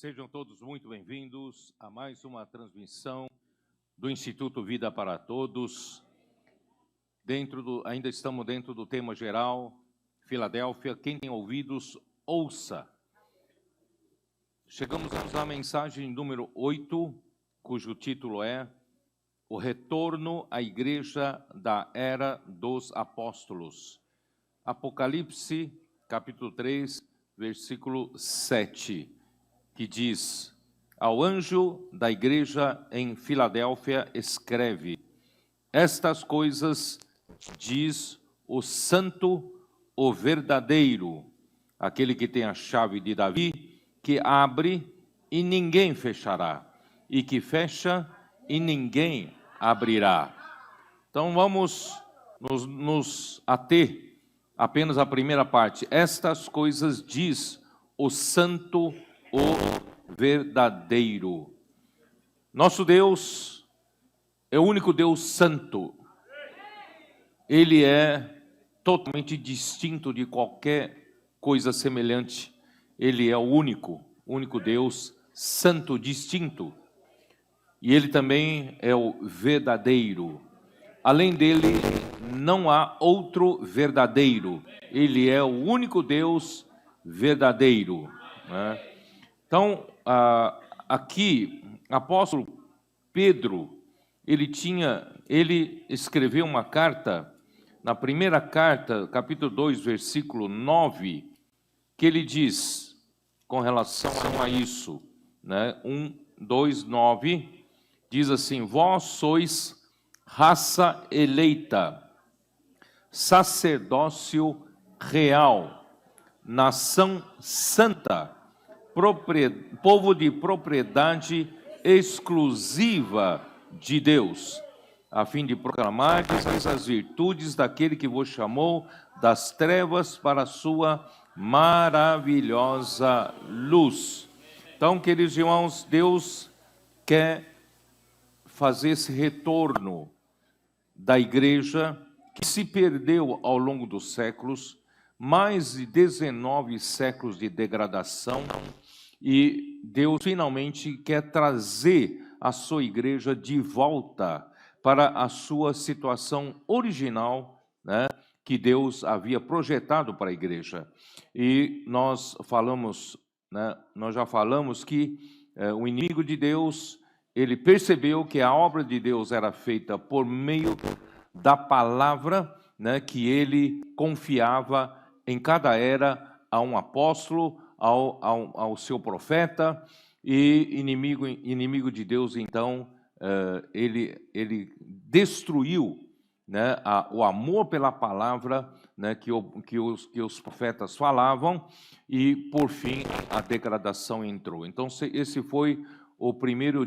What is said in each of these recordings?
Sejam todos muito bem-vindos a mais uma transmissão do Instituto Vida para Todos. Ainda estamos dentro do tema geral, Filadélfia. Quem tem ouvidos, ouça. Chegamos à mensagem número 8, cujo título é O Retorno à Igreja da Era dos Apóstolos. Apocalipse, capítulo 3, versículo 7. Que diz: ao anjo da igreja em Filadélfia escreve: estas coisas diz o santo, o verdadeiro, aquele que tem a chave de Davi, que abre e ninguém fechará, e que fecha e ninguém abrirá. Então vamos nos ater apenas à primeira parte. Estas coisas diz o santo, o verdadeiro. Nosso Deus é o único Deus santo. Ele é totalmente distinto de qualquer coisa semelhante. Ele é o único Deus santo, distinto. E ele também é o verdadeiro. Além dele, não há outro verdadeiro. Ele é o único Deus verdadeiro, né? Então, aqui, apóstolo Pedro, ele escreveu uma carta, na primeira carta, capítulo 2, versículo 9, que ele diz, com relação a isso, né? 9, diz assim: vós sois raça eleita, sacerdócio real, nação santa, povo de propriedade exclusiva de Deus, a fim de proclamar as virtudes daquele que vos chamou das trevas para a sua maravilhosa luz. Então, queridos irmãos, Deus quer fazer esse retorno da igreja que se perdeu ao longo dos séculos, mais de 19 séculos de degradação, e Deus finalmente quer trazer a sua igreja de volta para a sua situação original, né, que Deus havia projetado para a igreja. E nós já falamos que o inimigo de Deus, ele percebeu que a obra de Deus era feita por meio da palavra, né, que ele confiava em cada era a um apóstolo, ao seu profeta. E inimigo de Deus, então, ele destruiu, né, o amor pela palavra, né, que os profetas falavam, e por fim a degradação entrou. Então esse foi o primeiro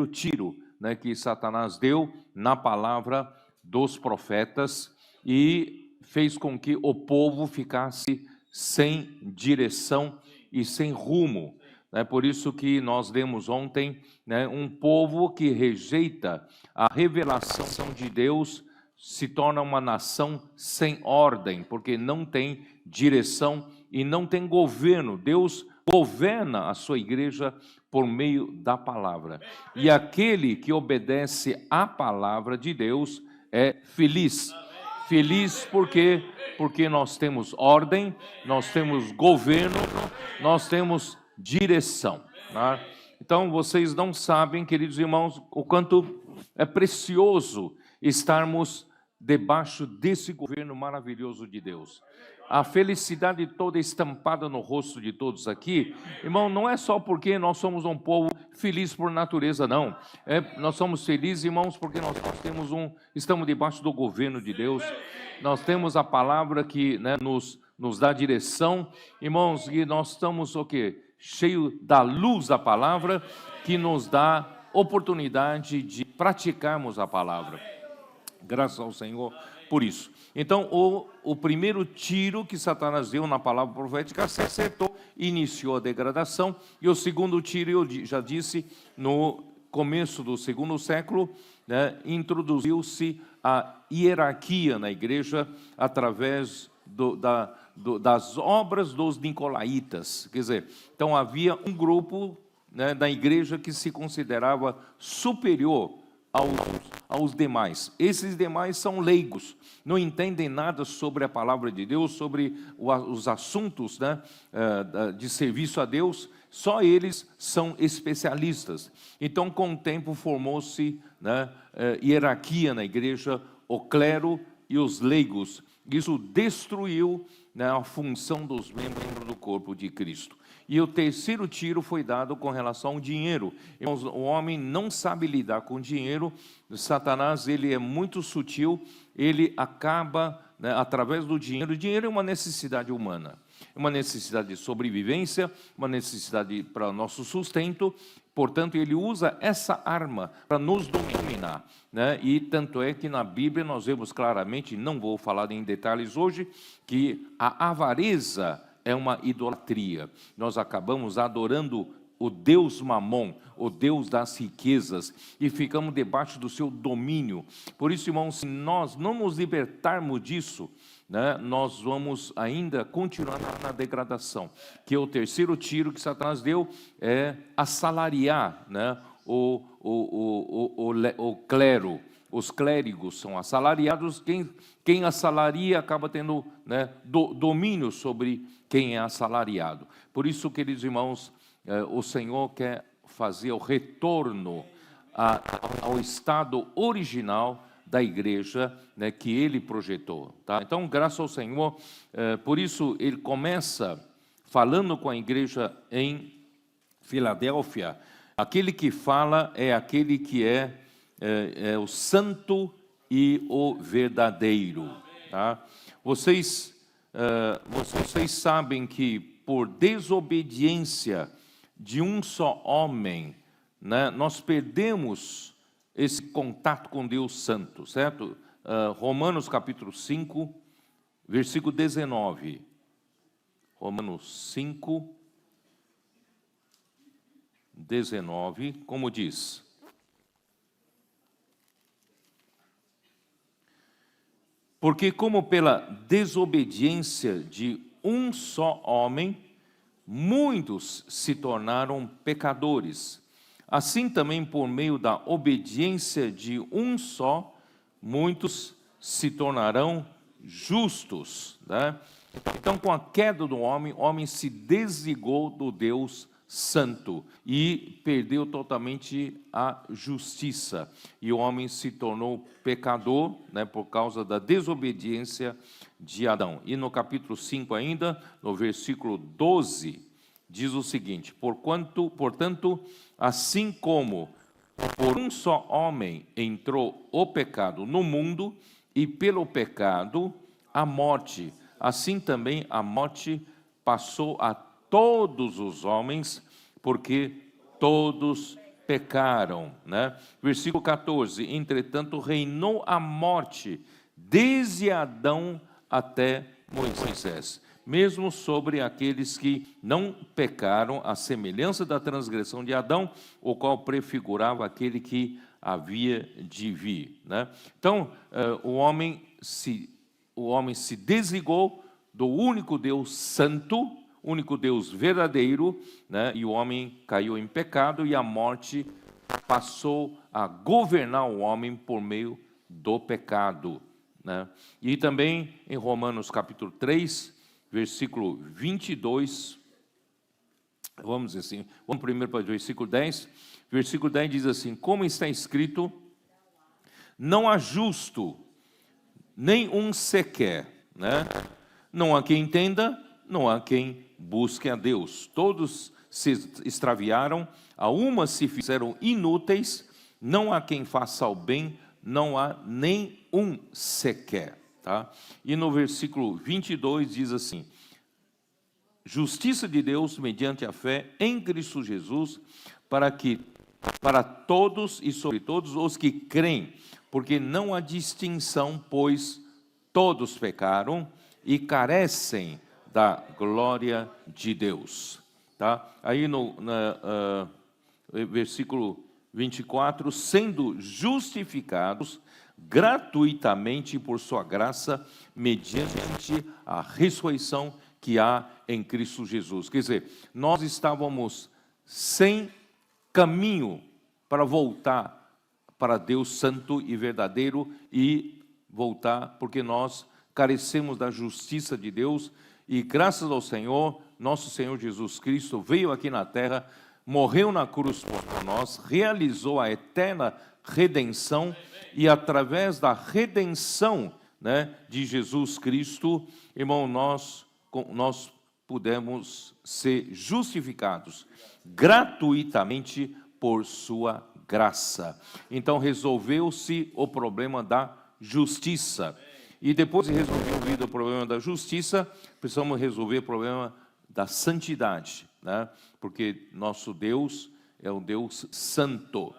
tiro, né, que Satanás deu na palavra dos profetas, e fez com que o povo ficasse sem direção e sem rumo. É por isso que nós lemos ontem, né, um povo que rejeita a revelação de Deus se torna uma nação sem ordem, porque não tem direção e não tem governo. Deus governa a sua igreja por meio da palavra. E aquele que obedece à palavra de Deus é feliz. Feliz porque nós temos ordem, nós temos governo, nós temos direção, né? Então vocês não sabem, queridos irmãos, o quanto é precioso estarmos debaixo desse governo maravilhoso de Deus. A felicidade toda estampada no rosto de todos aqui, irmão, não é só porque nós somos um povo feliz por natureza, não. Nós somos felizes, irmãos, porque nós estamos debaixo do governo de Deus. Nós temos a palavra que, né, nos dá direção, irmãos, e nós estamos o quê? Cheio da luz da palavra, que nos dá oportunidade de praticarmos a palavra. Graças ao Senhor por isso. Então, o primeiro tiro que Satanás deu na palavra profética se acertou, iniciou a degradação. E o segundo tiro, eu já disse, no começo do segundo século, né, introduziu-se a hierarquia na igreja através das obras dos nicolaítas. Quer dizer, então havia um grupo, né, da igreja que se considerava superior aos demais. Esses demais são leigos, não entendem nada sobre a palavra de Deus, sobre os assuntos, né, de serviço a Deus. Só eles são especialistas. Então, com o tempo, formou-se, né, hierarquia na igreja, o clero e os leigos. Isso destruiu, né, a função dos membros do corpo de Cristo. E o terceiro tiro foi dado com relação ao dinheiro. O homem não sabe lidar com dinheiro. Satanás, ele é muito sutil. Ele acaba, né, através do dinheiro. O dinheiro é uma necessidade humana, é uma necessidade de sobrevivência, uma necessidade para nosso sustento. Portanto, ele usa essa arma para nos dominar, né? E tanto é que na Bíblia nós vemos claramente, não vou falar em detalhes hoje, que a avareza é uma idolatria. Nós acabamos adorando o Deus Mamon, o Deus das riquezas, e ficamos debaixo do seu domínio. Por isso, irmãos, se nós não nos libertarmos disso, né, nós vamos ainda continuar na degradação, que é o terceiro tiro que Satanás deu, é assalariar, né, o clero. Os clérigos são assalariados. Quem assalaria acaba tendo, né, domínio sobre quem é assalariado. Por isso, queridos irmãos, o Senhor quer fazer o retorno ao estado original da igreja, né, que Ele projetou. Tá? Então, graças ao Senhor, por isso Ele começa falando com a igreja em Filadélfia. Aquele que fala é aquele que é o santo e o verdadeiro. Tá? Vocês sabem que por desobediência de um só homem, né, nós perdemos esse contato com Deus Santo, certo? Romanos capítulo 5, versículo 19. Romanos 5, 19, como diz: porque como pela desobediência de um só homem, muitos se tornaram pecadores, assim também por meio da obediência de um só, muitos se tornarão justos. Né? Então, com a queda do homem, o homem se desligou do Deus Santo e perdeu totalmente a justiça. E o homem se tornou pecador, né, por causa da desobediência de Adão. E no capítulo 5 ainda, no versículo 12, diz o seguinte: portanto, assim como por um só homem entrou o pecado no mundo, e pelo pecado a morte, assim também a morte passou a todos os homens, porque todos pecaram. Né? Versículo 14, entretanto reinou a morte desde Adão até Moisés, mesmo sobre aqueles que não pecaram, à semelhança da transgressão de Adão, o qual prefigurava aquele que havia de vir. Né? Então, o homem se desligou do único Deus santo, único Deus verdadeiro, né? E o homem caiu em pecado, e a morte passou a governar o homem por meio do pecado. Né? E também em Romanos capítulo 3, versículo 22, vamos dizer assim, vamos primeiro para o versículo 10. Versículo 10 diz assim: como está escrito, não há justo, nem um sequer, né? Não há quem entenda, não há quem busque a Deus. Todos se extraviaram, a uma se fizeram inúteis, não há quem faça o bem, não há nem um sequer. Tá? E no versículo 22 diz assim: justiça de Deus mediante a fé em Cristo Jesus, para todos e sobre todos os que creem, porque não há distinção, pois todos pecaram e carecem da glória de Deus. Tá? Aí no versículo 24, sendo justificados gratuitamente por sua graça, mediante a ressurreição que há em Cristo Jesus. Quer dizer, nós estávamos sem caminho para voltar para Deus santo e verdadeiro e voltar, porque nós carecemos da justiça de Deus, e graças ao Senhor, nosso Senhor Jesus Cristo veio aqui na terra, morreu na cruz por nós, realizou a eterna redenção, e através da redenção, né, de Jesus Cristo, irmão, nós pudemos ser justificados gratuitamente por sua graça. Então resolveu-se o problema da justiça. E depois de resolver o problema da justiça, precisamos resolver o problema da santidade, né? Porque nosso Deus é um Deus santo.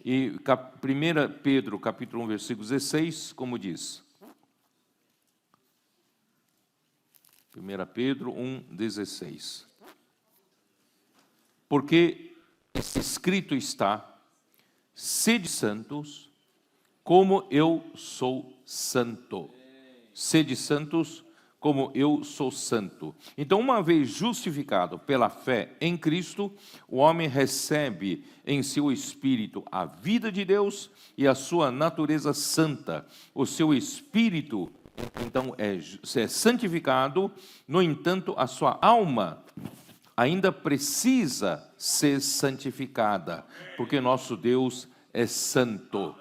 E 1 Pedro, capítulo 1, versículo 16, como diz? 1 Pedro 1, 16. Porque escrito está: sede santos, como eu sou santo. Sede santos, como eu sou santo. Então, uma vez justificado pela fé em Cristo, o homem recebe em seu espírito a vida de Deus e a sua natureza santa. O seu espírito, então, é santificado. No entanto, a sua alma ainda precisa ser santificada, porque nosso Deus é santo.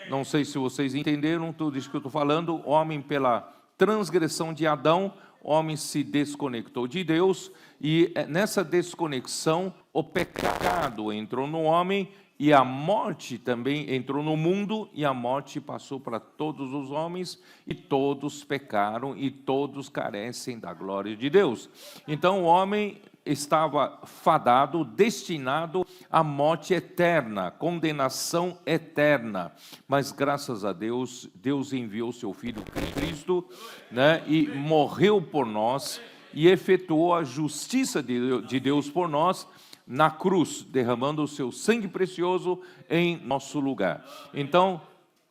Não sei se vocês entenderam tudo isso que eu estou falando. O homem, pela transgressão de Adão, o homem se desconectou de Deus, e nessa desconexão o pecado entrou no homem, e a morte também entrou no mundo, e a morte passou para todos os homens, e todos pecaram, e todos carecem da glória de Deus. Então o homem estava fadado, destinado à morte eterna, condenação eterna. Mas graças a Deus, Deus enviou seu Filho Cristo, né, e morreu por nós, e efetuou a justiça de Deus por nós na cruz, derramando o seu sangue precioso em nosso lugar. Então,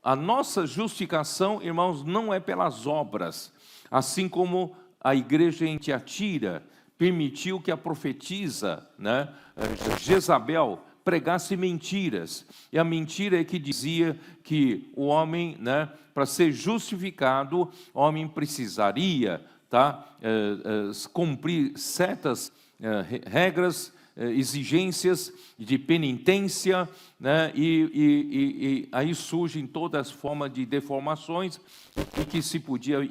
a nossa justificação, irmãos, não é pelas obras, assim como a igreja em Tiatira permitiu que a profetisa, né, Jezabel, pregasse mentiras. E a mentira é que dizia que o homem, né, para ser justificado, o homem precisaria, tá, cumprir certas regras, exigências de penitência, né, e aí surgem todas as formas de deformações, e que se podia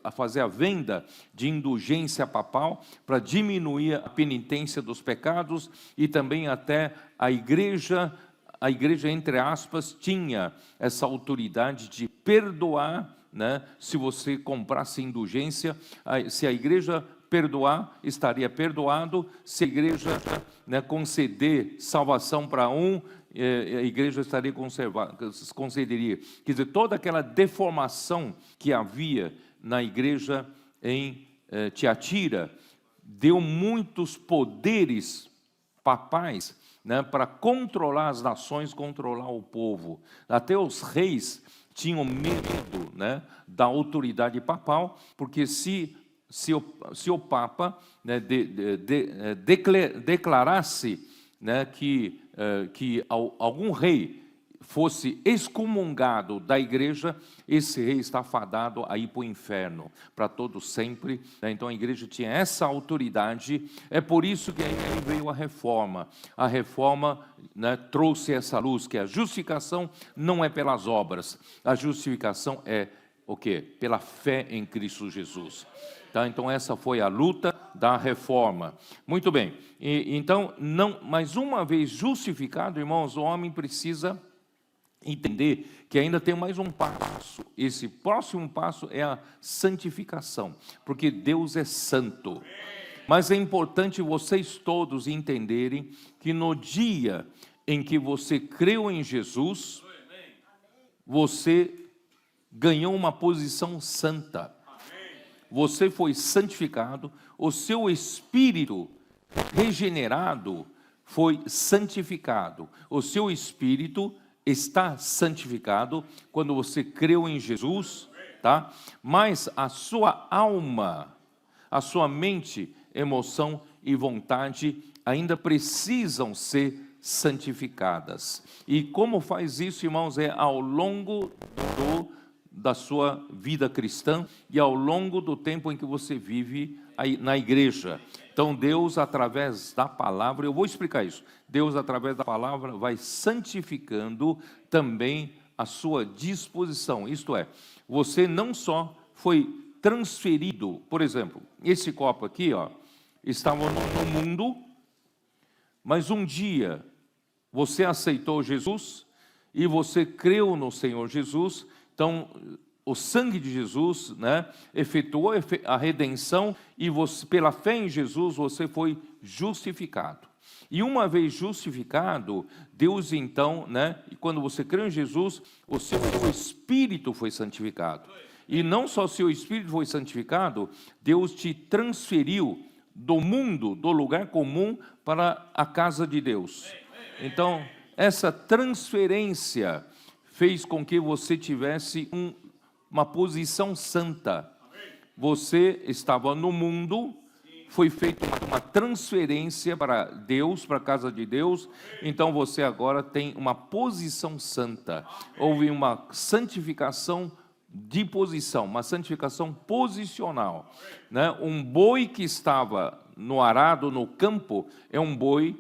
fazer a venda de indulgência papal para diminuir a penitência dos pecados, e também até a igreja, entre aspas, tinha essa autoridade de perdoar, né, se você comprasse indulgência. Se a igreja perdoar, estaria perdoado. Se a igreja, né, conceder salvação para um, a igreja estaria concederia. Quer dizer, toda aquela deformação que havia na igreja em Tiatira deu muitos poderes papais, né, para controlar as nações, controlar o povo. Até os reis tinham medo, né, da autoridade papal, porque se o Papa, né, declarasse, né, que algum rei fosse excomungado da igreja, esse rei está fadado a ir para o inferno, para todo sempre, né? Então a igreja tinha essa autoridade. É por isso que aí veio a reforma. A reforma, né, trouxe essa luz, que a justificação não é pelas obras, a justificação é o quê? Pela fé em Cristo Jesus. Tá? Então essa foi a luta da reforma. Muito bem. Então, mas uma vez justificado, irmãos, o homem precisa entender que ainda tem mais um passo. Esse próximo passo é a santificação, porque Deus é santo. Mas é importante vocês todos entenderem que no dia em que você creu em Jesus, você ganhou uma posição santa. Você foi santificado, o seu espírito regenerado foi santificado. O seu espírito está santificado quando você creu em Jesus, tá? Mas a sua alma, a sua mente, emoção e vontade ainda precisam ser santificadas. E como faz isso, irmãos, é ao longo da sua vida cristã e ao longo do tempo em que você vive aí na igreja. Então Deus, através da palavra, eu vou explicar isso, Deus, através da palavra, vai santificando também a sua disposição. Isto é, você não só foi transferido, por exemplo, esse copo aqui, ó, estava no mundo, mas um dia você aceitou Jesus e você creu no Senhor Jesus. Então, o sangue de Jesus, né, efetuou a redenção e você, pela fé em Jesus, você foi justificado. E uma vez justificado, Deus então, né, e quando você creu em Jesus, o seu espírito foi santificado. E não só seu espírito foi santificado, Deus te transferiu do mundo, do lugar comum, para a casa de Deus. Então, essa transferência fez com que você tivesse uma posição santa. Você estava no mundo, foi feita uma transferência para Deus, para a casa de Deus, então você agora tem uma posição santa. Houve uma santificação de posição, uma santificação posicional, né? Um boi que estava no arado, no campo, é um boi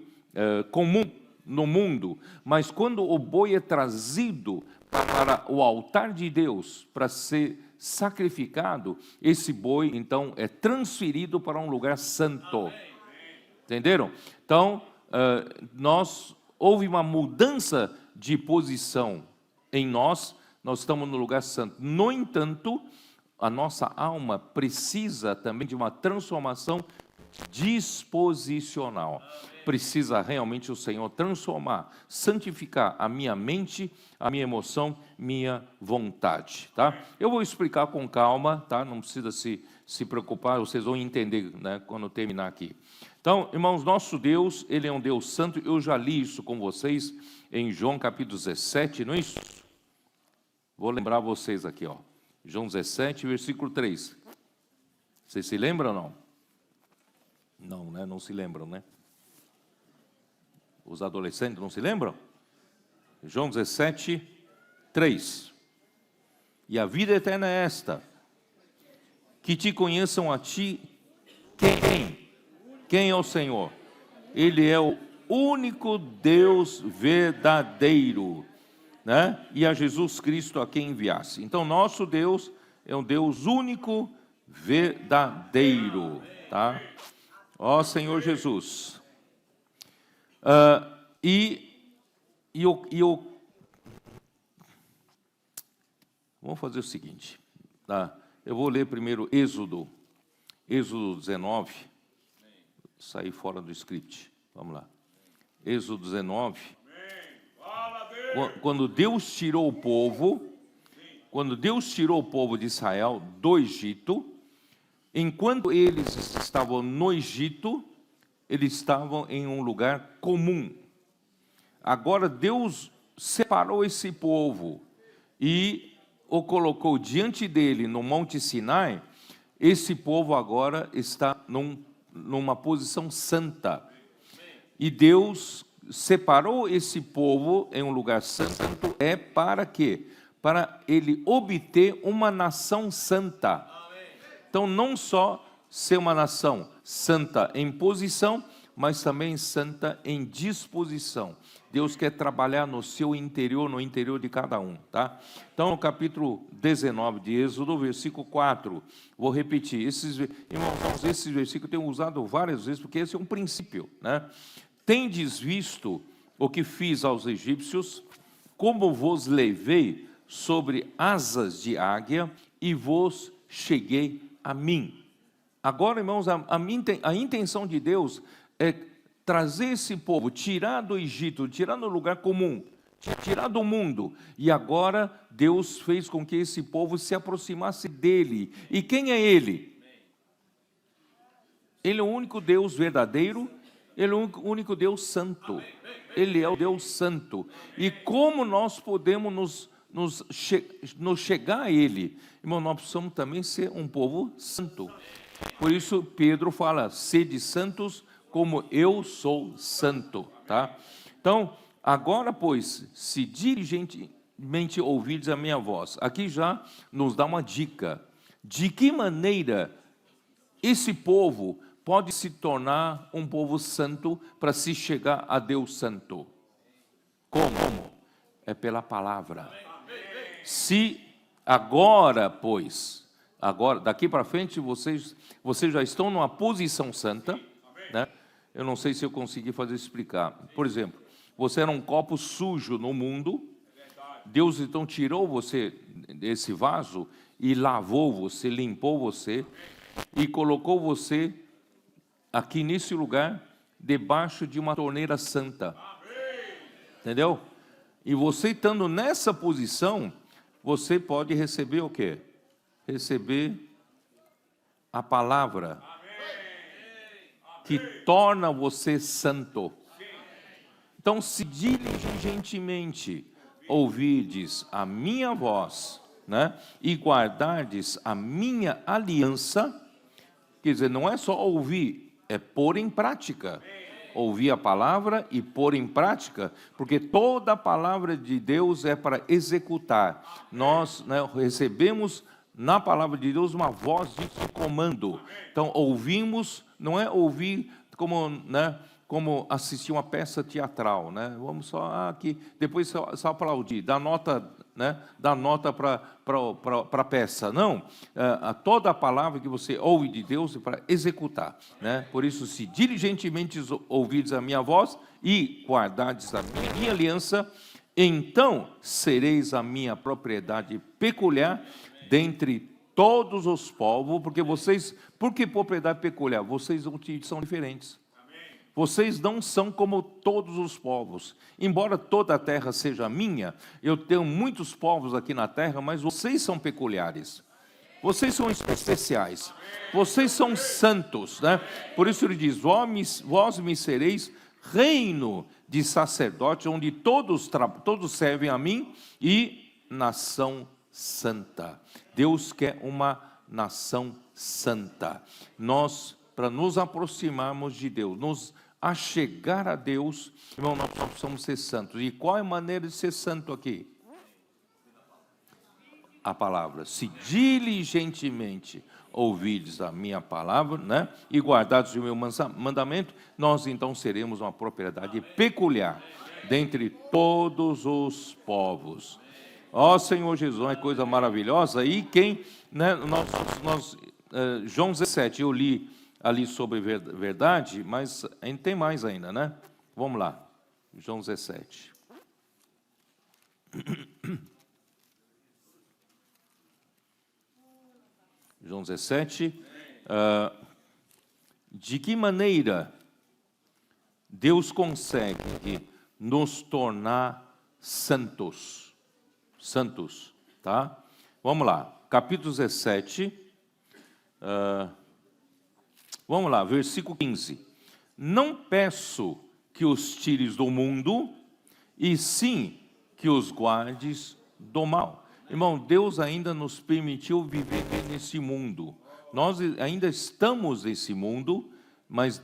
comum no mundo, mas quando o boi é trazido para o altar de Deus, para ser sacrificado, esse boi então é transferido para um lugar santo. Entenderam? Então, houve uma mudança de posição em nós estamos no lugar santo. No entanto, a nossa alma precisa também de uma transformação disposicional. Precisa realmente o Senhor transformar, santificar a minha mente, a minha emoção, minha vontade, tá? Eu vou explicar com calma, tá? Não precisa se preocupar, vocês vão entender, né, quando eu terminar aqui. Então, irmãos, nosso Deus, Ele é um Deus santo. Eu já li isso com vocês em João capítulo 17, não é isso? Vou lembrar vocês aqui, ó. João 17, versículo 3. Vocês se lembram ou não? Não, né? Não se lembram, né? Os adolescentes não se lembram? João 17, 3. E a vida eterna é esta: que te conheçam a ti. Quem é o Senhor? Ele é o único Deus verdadeiro, né? E a Jesus Cristo a quem enviasse. Então, nosso Deus é um Deus único, verdadeiro, tá? Ó Senhor Jesus. Vamos fazer o seguinte, tá? Eu vou ler primeiro Êxodo 19, sair fora do script, vamos lá. Êxodo 19, quando Deus tirou o povo, de Israel do Egito, enquanto eles estavam no Egito, eles estavam em um lugar comum. Agora Deus separou esse povo e o colocou diante dele no Monte Sinai. Esse povo agora está numa posição santa. E Deus separou esse povo em um lugar santo, para quê? Para ele obter uma nação santa. Então, não só ser uma nação santa em posição, mas também santa em disposição. Deus quer trabalhar no seu interior, no interior de cada um, tá? Então, no capítulo 19 de Êxodo, versículo 4, vou repetir. Irmãos, esses versículos eu tenho usado várias vezes, porque esse é um princípio, né? Tendes visto o que fiz aos egípcios, como vos levei sobre asas de águia e vos cheguei a mim. Agora, irmãos, a intenção de Deus é trazer esse povo, tirar do Egito, tirar do lugar comum, tirar do mundo. E agora Deus fez com que esse povo se aproximasse dele. E quem é ele? Ele é o único Deus verdadeiro Ele é o único Deus santo. Ele é o Deus santo. E como nós podemos nos chegar a Ele? Irmão, nós precisamos também ser um povo santo. Por isso Pedro fala, sede santos como eu sou santo. Tá? Então, agora, pois, se diligentemente ouvides a minha voz. Aqui já nos dá uma dica. De que maneira esse povo pode se tornar um povo santo para se chegar a Deus santo? Como? É pela palavra. Se agora, pois, daqui para frente, vocês já estão numa posição santa, né? Eu não sei se eu consegui fazer explicar. Por exemplo, você era um copo sujo no mundo, Deus então tirou você desse vaso e lavou você, limpou você e colocou você aqui nesse lugar, debaixo de uma torneira santa. Entendeu? E você estando nessa posição, você pode receber o quê? Receber a palavra que torna você santo. Então, se diligentemente ouvides a minha voz, né, e guardardes a minha aliança, quer dizer, não é só ouvir, é pôr em prática. Ouvir a palavra e pôr em prática, porque toda a palavra de Deus é para executar. Nós, né, recebemos na palavra de Deus uma voz de comando. Então, ouvimos, não é ouvir como, né, como assistir uma peça teatral, né? Vamos só aqui, depois só aplaudir, dar nota, né? Dar nota para a peça. Não, toda a palavra que você ouve de Deus é para executar, né? Por isso, se diligentemente ouvides a minha voz e guardardes a minha aliança, então sereis a minha propriedade peculiar dentre todos os povos, por que propriedade peculiar? Vocês são diferentes. Vocês não são como todos os povos. Embora toda a terra seja minha, eu tenho muitos povos aqui na terra, mas vocês são peculiares. Vocês são especiais. Vocês são santos, né? Por isso ele diz, vós me sereis reino de sacerdotes, onde todos servem a mim, e nação santa. Deus quer uma nação santa. Nós, para nos aproximarmos de Deus, a chegar a Deus, irmão, nós precisamos ser santos. E qual é a maneira de ser santo aqui? A palavra. Se diligentemente ouvides a minha palavra, né, e guardados o meu mandamento, nós então seremos uma propriedade peculiar dentre todos os povos. Ó Senhor Jesus, é coisa maravilhosa. E quem, né, João 17, eu li ali sobre verdade, mas ainda tem mais ainda, né? Vamos lá, João 17. João 17. De que maneira Deus consegue nos tornar santos? Santos, tá? Vamos lá, capítulo 17. Vamos lá, versículo 15. Não peço que os tires do mundo, e sim que os guardes do mal. Irmão, Deus ainda nos permitiu viver nesse mundo. Nós ainda estamos nesse mundo, mas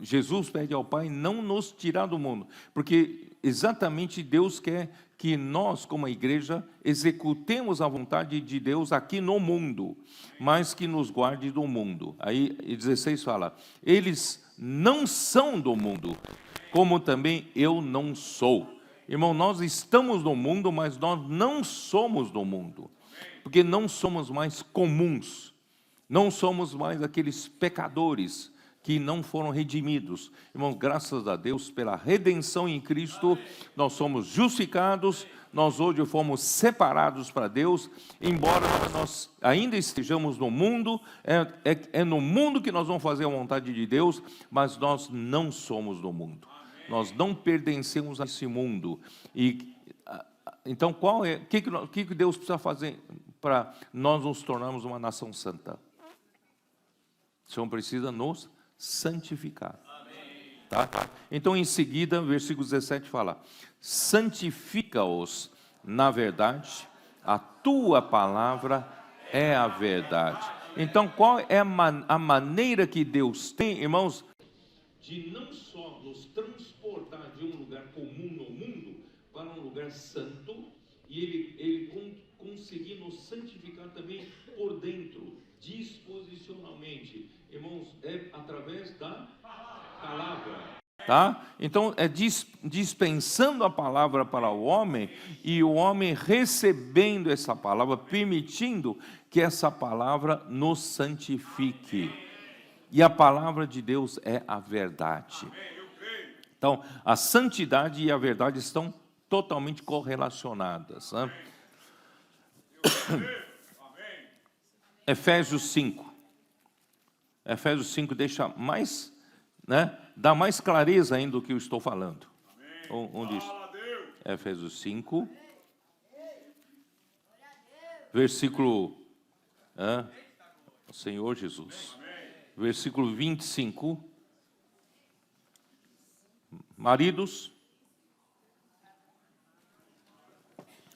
Jesus pede ao Pai não nos tirar do mundo, porque exatamente Deus quer que nós, como a igreja, executemos a vontade de Deus aqui no mundo, mas que nos guarde do mundo. Aí 16 fala, eles não são do mundo, como também eu não sou. Irmão, nós estamos no mundo, mas nós não somos do mundo, porque não somos mais comuns, não somos mais aqueles pecadores que não foram redimidos. Irmãos, graças a Deus pela redenção em Cristo, nós somos justificados, nós hoje fomos separados para Deus, embora nós ainda estejamos no mundo, é no mundo que nós vamos fazer a vontade de Deus, mas nós não somos do mundo, nós não pertencemos a esse mundo. E então, o que Deus precisa fazer para nós nos tornarmos uma nação santa? O Senhor precisa nos santificar. Tá? Então, em seguida, versículo 17 fala: santifica-os na verdade, a tua palavra é a verdade. Então, qual é a maneira que Deus tem, irmãos, de não só nos transportar de um lugar comum no mundo para um lugar santo, e ele conseguir nos santificar também por dentro, disposicionalmente, irmãos, é através da palavra. Tá? Então, é dispensando a palavra para o homem, e o homem recebendo essa palavra, permitindo que essa palavra nos santifique. E a palavra de Deus é a verdade. Então, a santidade e a verdade estão totalmente correlacionadas. Né? Efésios 5. Efésios 5 deixa mais, né, dá mais clareza ainda do que eu estou falando. Onde isso? Efésios 5, versículo, Senhor Jesus, versículo 25. Maridos,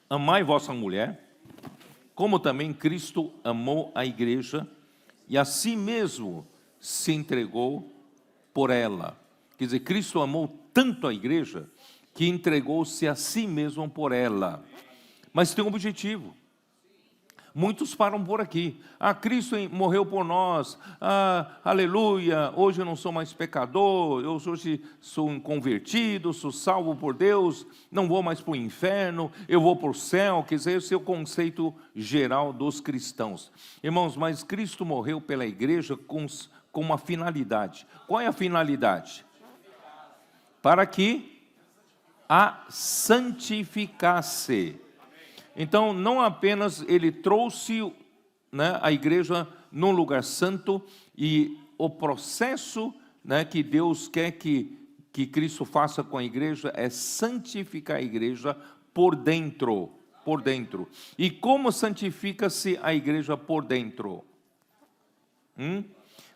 amai vossa mulher, como também Cristo amou a igreja, e a si mesmo se entregou por ela. Quer dizer, Cristo amou tanto a igreja, que entregou-se a si mesmo por ela. Mas tem um objetivo. Muitos param por aqui. Cristo morreu por nós. Aleluia, hoje eu não sou mais pecador, eu hoje sou um convertido, sou salvo por Deus, não vou mais para o inferno, eu vou para o céu. Quer dizer, esse é o conceito geral dos cristãos. Irmãos, mas Cristo morreu pela igreja com uma finalidade. Qual é a finalidade? Para que a santificasse. Então, não apenas ele trouxe, né, a igreja num lugar santo, e o processo, né, que Deus quer que Cristo faça com a igreja é santificar a igreja por dentro, por dentro. E como santifica-se a igreja por dentro?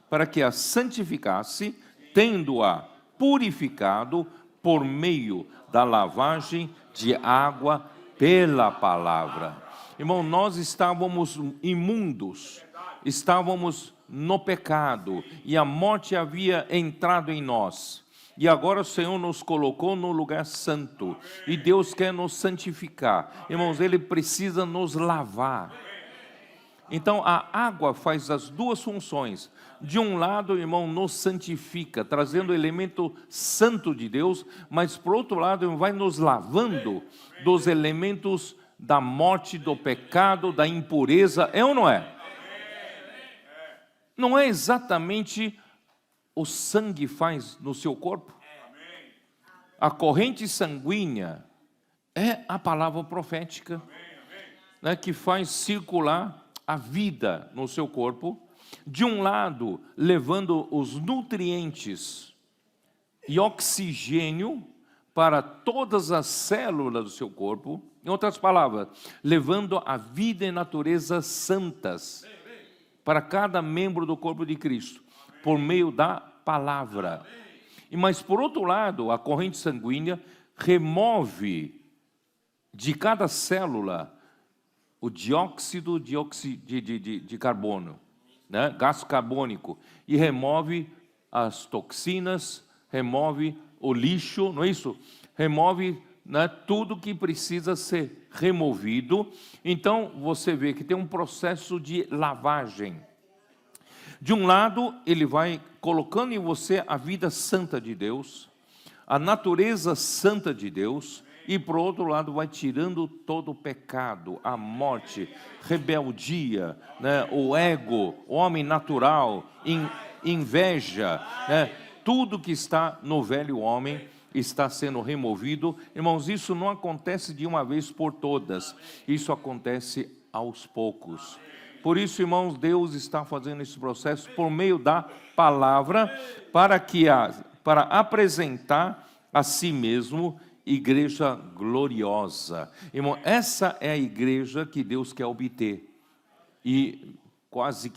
Para que a santificasse, tendo-a purificado por meio da lavagem de água pela palavra. Irmão, nós estávamos imundos, estávamos no pecado, e a morte havia entrado em nós. E agora o Senhor nos colocou no lugar santo, e Deus quer nos santificar. Irmãos, Ele precisa nos lavar. Então, a água faz as duas funções. De um lado, irmão, nos santifica, trazendo o elemento santo de Deus, mas, por outro lado, vai nos lavando dos elementos da morte, do pecado, da impureza. É ou não é? Não é exatamente o sangue faz no seu corpo? A corrente sanguínea é a palavra profética, né, que faz circular a vida no seu corpo, de um lado, levando os nutrientes e oxigênio para todas as células do seu corpo, em outras palavras, levando a vida e natureza santas para cada membro do corpo de Cristo, por meio da palavra. Mas, por outro lado, a corrente sanguínea remove de cada célula o dióxido de carbono, né? Gás carbônico, e remove as toxinas, remove o lixo, não é isso? Remove, né, tudo que precisa ser removido. Então, você vê que tem um processo de lavagem. De um lado, ele vai colocando em você a vida santa de Deus, a natureza santa de Deus, e, por outro lado, vai tirando todo o pecado, a morte, rebeldia, né, o ego, o homem natural, inveja, né, tudo que está no velho homem está sendo removido. Irmãos, isso não acontece de uma vez por todas, isso acontece aos poucos. Por isso, irmãos, Deus está fazendo esse processo por meio da palavra, para apresentar a si mesmo igreja gloriosa. Irmão, essa é a igreja que Deus quer obter. E quase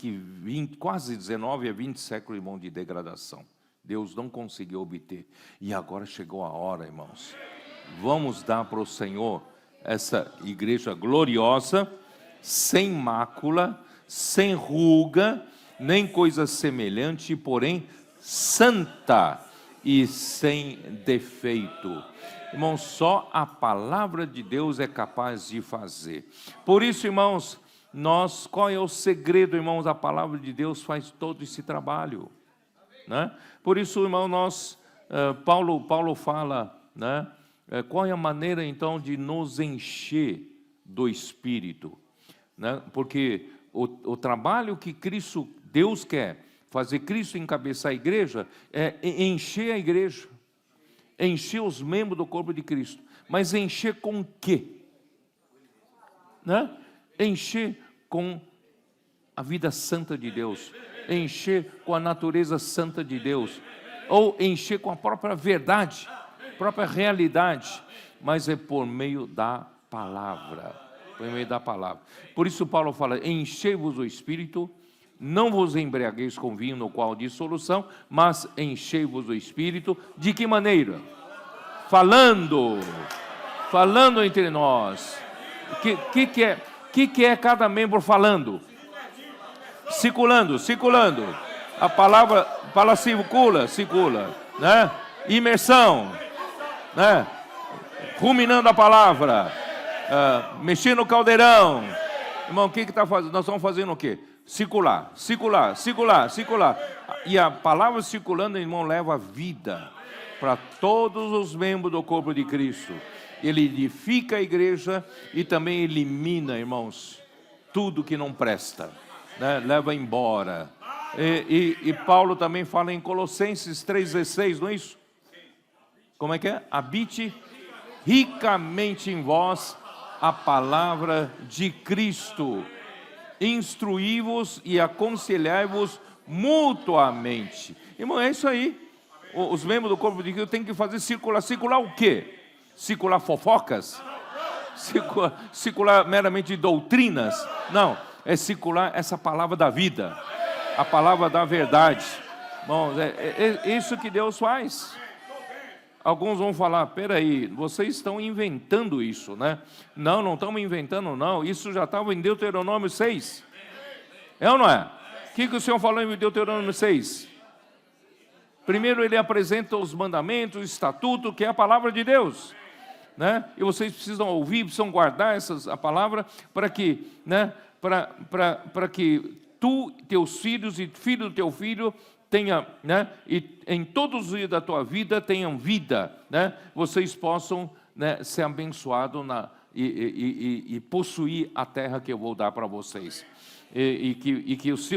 19 a 20 séculos, irmão, de degradação. Deus não conseguiu obter. E agora chegou a hora, irmãos. Vamos dar para o Senhor essa igreja gloriosa, sem mácula, sem ruga, nem coisa semelhante, porém santa e sem defeito. Irmãos, só a palavra de Deus é capaz de fazer. Por isso, irmãos, qual é o segredo, irmãos? A palavra de Deus faz todo esse trabalho, né? Por isso, irmão, Paulo fala, né? Qual é a maneira, então, de nos encher do Espírito, né? Porque o trabalho que Deus quer fazer, Cristo encabeçar a igreja, é encher a igreja, encher os membros do corpo de Cristo. Mas encher com o quê? Né? Encher com a vida santa de Deus, encher com a natureza santa de Deus, ou encher com a própria verdade, própria realidade, mas é por meio da palavra, por meio da palavra. Por isso Paulo fala, enchei-vos o Espírito, não vos embriagueis com vinho, no qual há dissolução, mas enchei-vos o Espírito. De que maneira? Falando entre nós. Que é cada membro falando? Circulando. A palavra circula, né? Imersão, né? Ruminando a palavra, mexendo no caldeirão. Irmão, o que está fazendo? Nós estamos fazendo o quê? Circular. E a palavra circulando, irmão, leva vida para todos os membros do corpo de Cristo. Ele edifica a igreja e também elimina, irmãos, tudo que não presta, né? Leva embora. E Paulo também fala em Colossenses 3,16, não é isso? Como é que é? Habite ricamente em vós a palavra de Cristo. Instruí-vos e aconselhai-vos mutuamente. Irmão, é isso aí. Os membros do corpo de Cristo têm que fazer circular. Circular o quê? Circular fofocas? Circular meramente doutrinas? Não, é circular essa palavra da vida, a palavra da verdade. Irmãos, é isso que Deus faz. Alguns vão falar, peraí, vocês estão inventando isso, né? Não estamos inventando, não. Isso já estava em Deuteronômio 6. É ou não é? O que o Senhor falou em Deuteronômio 6? Primeiro ele apresenta os mandamentos, o estatuto, que é a palavra de Deus, né? E vocês precisam ouvir, precisam guardar a palavra para que, né? Para que tu, teus filhos e filho do teu filho tenha, né? E em todos os dias da tua vida tenham vida, né? Vocês possam, né, ser abençoados e possuir a terra que eu vou dar para vocês, e que os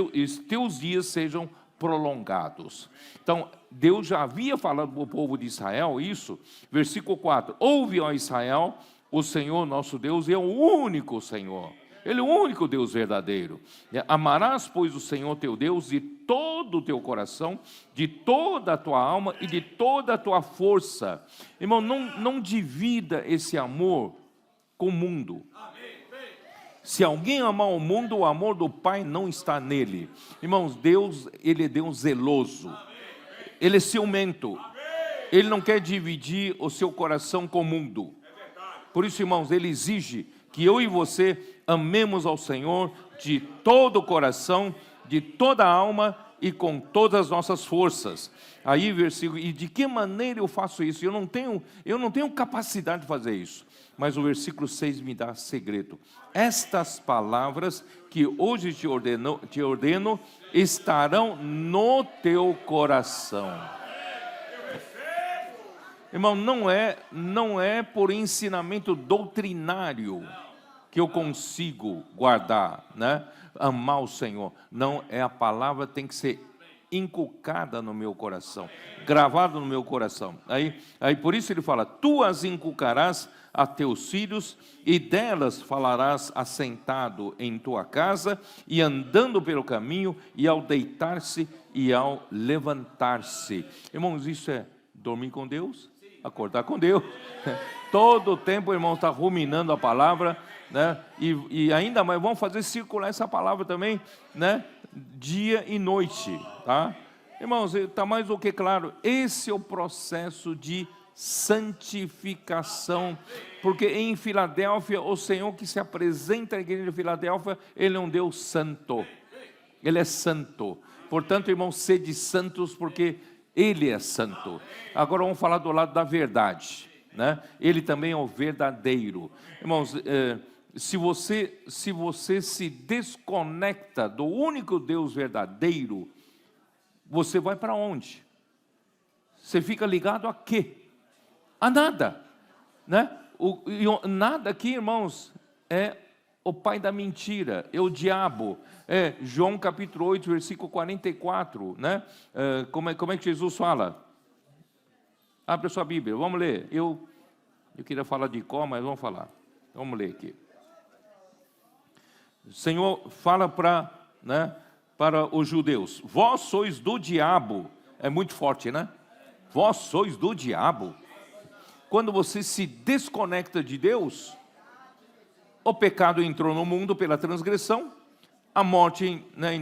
teus dias sejam prolongados. Então, Deus já havia falado para o povo de Israel isso, versículo 4, ouve, ó Israel, o Senhor nosso Deus é o único Senhor, Ele é o único Deus verdadeiro. Amarás, pois, o Senhor teu Deus de todo o teu coração, de toda a tua alma e de toda a tua força. Irmão, não divida esse amor com o mundo. Se alguém amar o mundo, o amor do Pai não está nele. Irmãos, Deus, Ele é Deus zeloso. Ele é ciumento. Ele não quer dividir o seu coração com o mundo. Por isso, irmãos, Ele exige que eu e você amemos ao Senhor de todo o coração, de toda a alma e com todas as nossas forças. Aí, versículo, e de que maneira eu faço isso? Eu não tenho capacidade de fazer isso. Mas o versículo 6 me dá segredo. Estas palavras que hoje te ordeno estarão no teu coração. Irmão, não é por ensinamento doutrinário que eu consigo guardar, né? Amar o Senhor. Não, a palavra tem que ser inculcada no meu coração, gravada no meu coração. Aí por isso ele fala, tu as inculcarás a teus filhos, e delas falarás assentado em tua casa, e andando pelo caminho, e ao deitar-se, e ao levantar-se. Irmãos, isso é dormir com Deus, acordar com Deus. Todo o tempo, irmão, está ruminando a palavra, né? E ainda mais, vamos fazer circular essa palavra também, né? Dia e noite, tá? Irmãos, está mais do que claro, esse é o processo de santificação, porque em Filadélfia, o Senhor que se apresenta à igreja de Filadélfia, Ele é um Deus santo, Ele é santo. Portanto, irmãos, sede santos, porque Ele é santo. Agora vamos falar do lado da verdade, né? Ele também é o verdadeiro. Irmãos, se você se desconecta do único Deus verdadeiro, você vai para onde? Você fica ligado a quê? A nada, né? Nada aqui, irmãos, é o pai da mentira, é o diabo. João capítulo 8, versículo 44, né? Como é que Jesus fala? Abre a sua Bíblia, vamos ler. Eu queria falar de cor, mas vamos falar. Vamos ler aqui. O Senhor fala para os judeus: vós sois do diabo. É muito forte, né? Vós sois do diabo. Quando você se desconecta de Deus, o pecado entrou no mundo pela transgressão, a morte, né,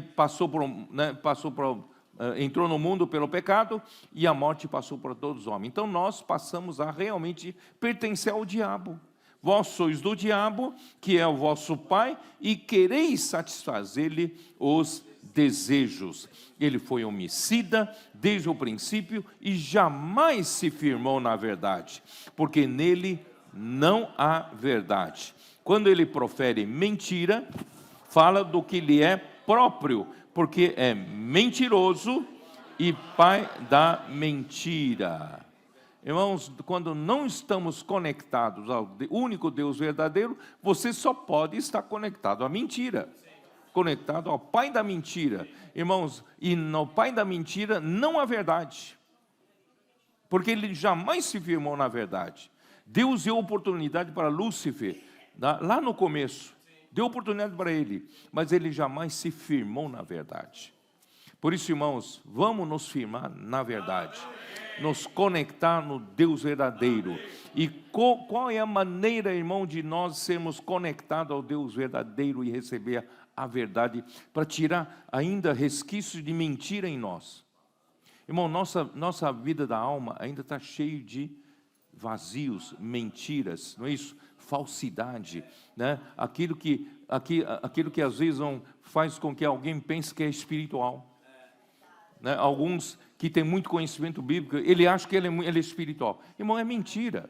entrou no mundo pelo pecado, e a morte passou para todos os homens. Então nós passamos a realmente pertencer ao diabo. Vós sois do diabo, que é o vosso pai, e quereis satisfazer-lhe os desejos. Ele foi homicida desde o princípio e jamais se firmou na verdade, porque nele não há verdade. Quando ele profere mentira, fala do que lhe é próprio, porque é mentiroso e pai da mentira. Irmãos, quando não estamos conectados ao único Deus verdadeiro, você só pode estar conectado à mentira, conectado ao pai da mentira. Irmãos, e no pai da mentira não há verdade, porque ele jamais se firmou na verdade. Deus deu oportunidade para Lúcifer, lá no começo, deu oportunidade para ele, mas ele jamais se firmou na verdade. Por isso, irmãos, vamos nos firmar na verdade, nos conectar no Deus verdadeiro. E qual é a maneira, irmão, de nós sermos conectados ao Deus verdadeiro e receber a verdade, para tirar ainda resquícios de mentira em nós? Irmão, nossa vida da alma ainda está cheia de vazios, mentiras, não é isso? Falsidade, né? Aquilo que às vezes não faz com que alguém pense que é espiritual. Né? Alguns que têm muito conhecimento bíblico, ele acha que ele é espiritual. Irmão, é mentira.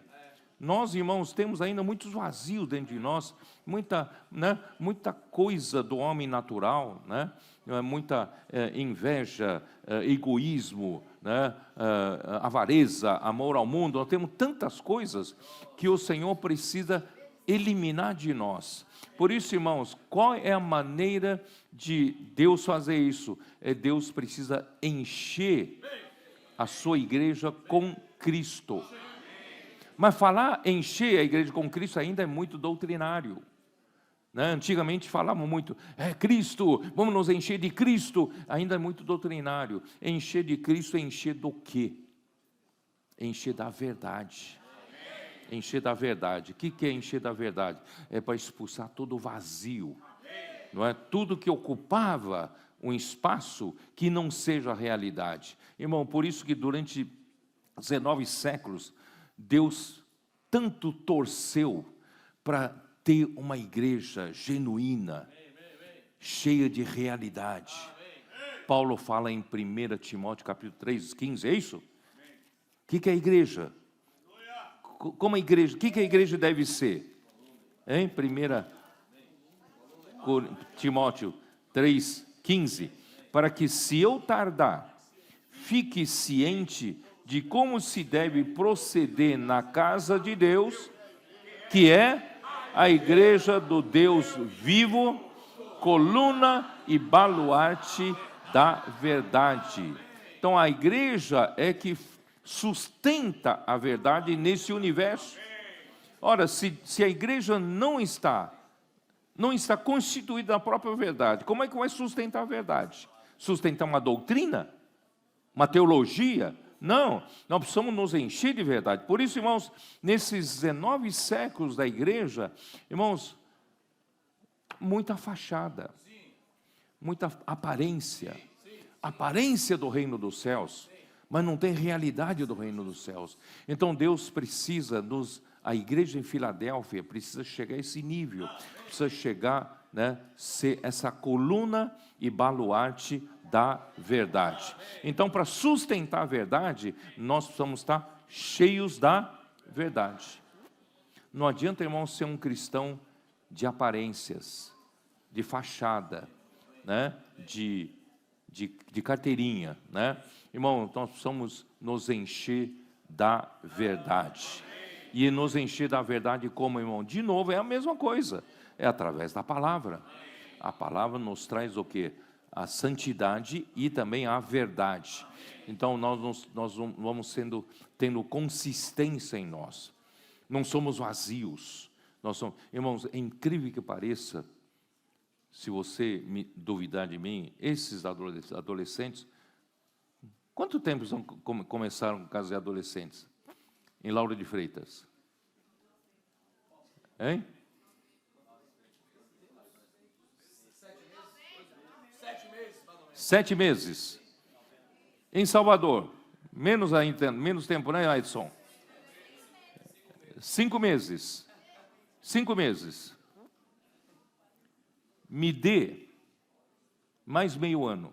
Nós, irmãos, temos ainda muitos vazios dentro de nós, muita coisa do homem natural, né? Muita inveja, egoísmo, né? Avareza, amor ao mundo. Nós temos tantas coisas que o Senhor precisa eliminar de nós. Por isso, irmãos, qual é a maneira de Deus fazer isso? Deus precisa encher a sua igreja com Cristo. Mas falar encher a igreja com Cristo ainda é muito doutrinário, né? Antigamente falavam muito, Cristo, vamos nos encher de Cristo. Ainda é muito doutrinário. Encher de Cristo é encher do quê? Encher da verdade. Encher da verdade. O que é encher da verdade? É para expulsar todo o vazio, não é? Tudo que ocupava um espaço que não seja a realidade. Irmão, por isso que durante 19 séculos, Deus tanto torceu para ter uma igreja genuína, cheia de realidade. Paulo fala em 1 Timóteo capítulo 3, 15, é isso? O que é a igreja? Como a igreja? O que a igreja deve ser? Em 1 Timóteo 3, 15, para que, se eu tardar, fique ciente de como se deve proceder na casa de Deus, que é a igreja do Deus vivo, coluna e baluarte da verdade. Então a igreja é que sustenta a verdade nesse universo. Ora, se a igreja não está constituída na própria verdade, como é que vai sustentar a verdade? Sustentar uma doutrina? Uma teologia? Não, nós precisamos nos encher de verdade. Por isso, irmãos, nesses 19 séculos da igreja, irmãos, muita fachada, muita aparência, aparência do reino dos céus, mas não tem realidade do reino dos céus. Então Deus precisa a igreja em Filadélfia precisa chegar a esse nível, precisa chegar, né, ser essa coluna e baluarte da verdade. Então, para sustentar a verdade, nós precisamos estar cheios da verdade. Não adianta, irmão, ser um cristão de aparências, de fachada, né, de carteirinha, né? Irmão, nós precisamos nos encher da verdade. E nos encher da verdade como, irmão? De novo, é a mesma coisa. É através da palavra. A palavra nos traz o quê? A santidade e também a verdade. Então, nós vamos tendo consistência em nós. Não somos vazios. Irmãos, é incrível que pareça, se você me duvidar de mim, esses adolescentes, quanto tempo começaram com casas de adolescentes? Em Lauro de Freitas? Hein? 7 meses. Em Salvador, menos tempo, né, Edson? 5 meses. 5 meses. Me dê mais meio ano.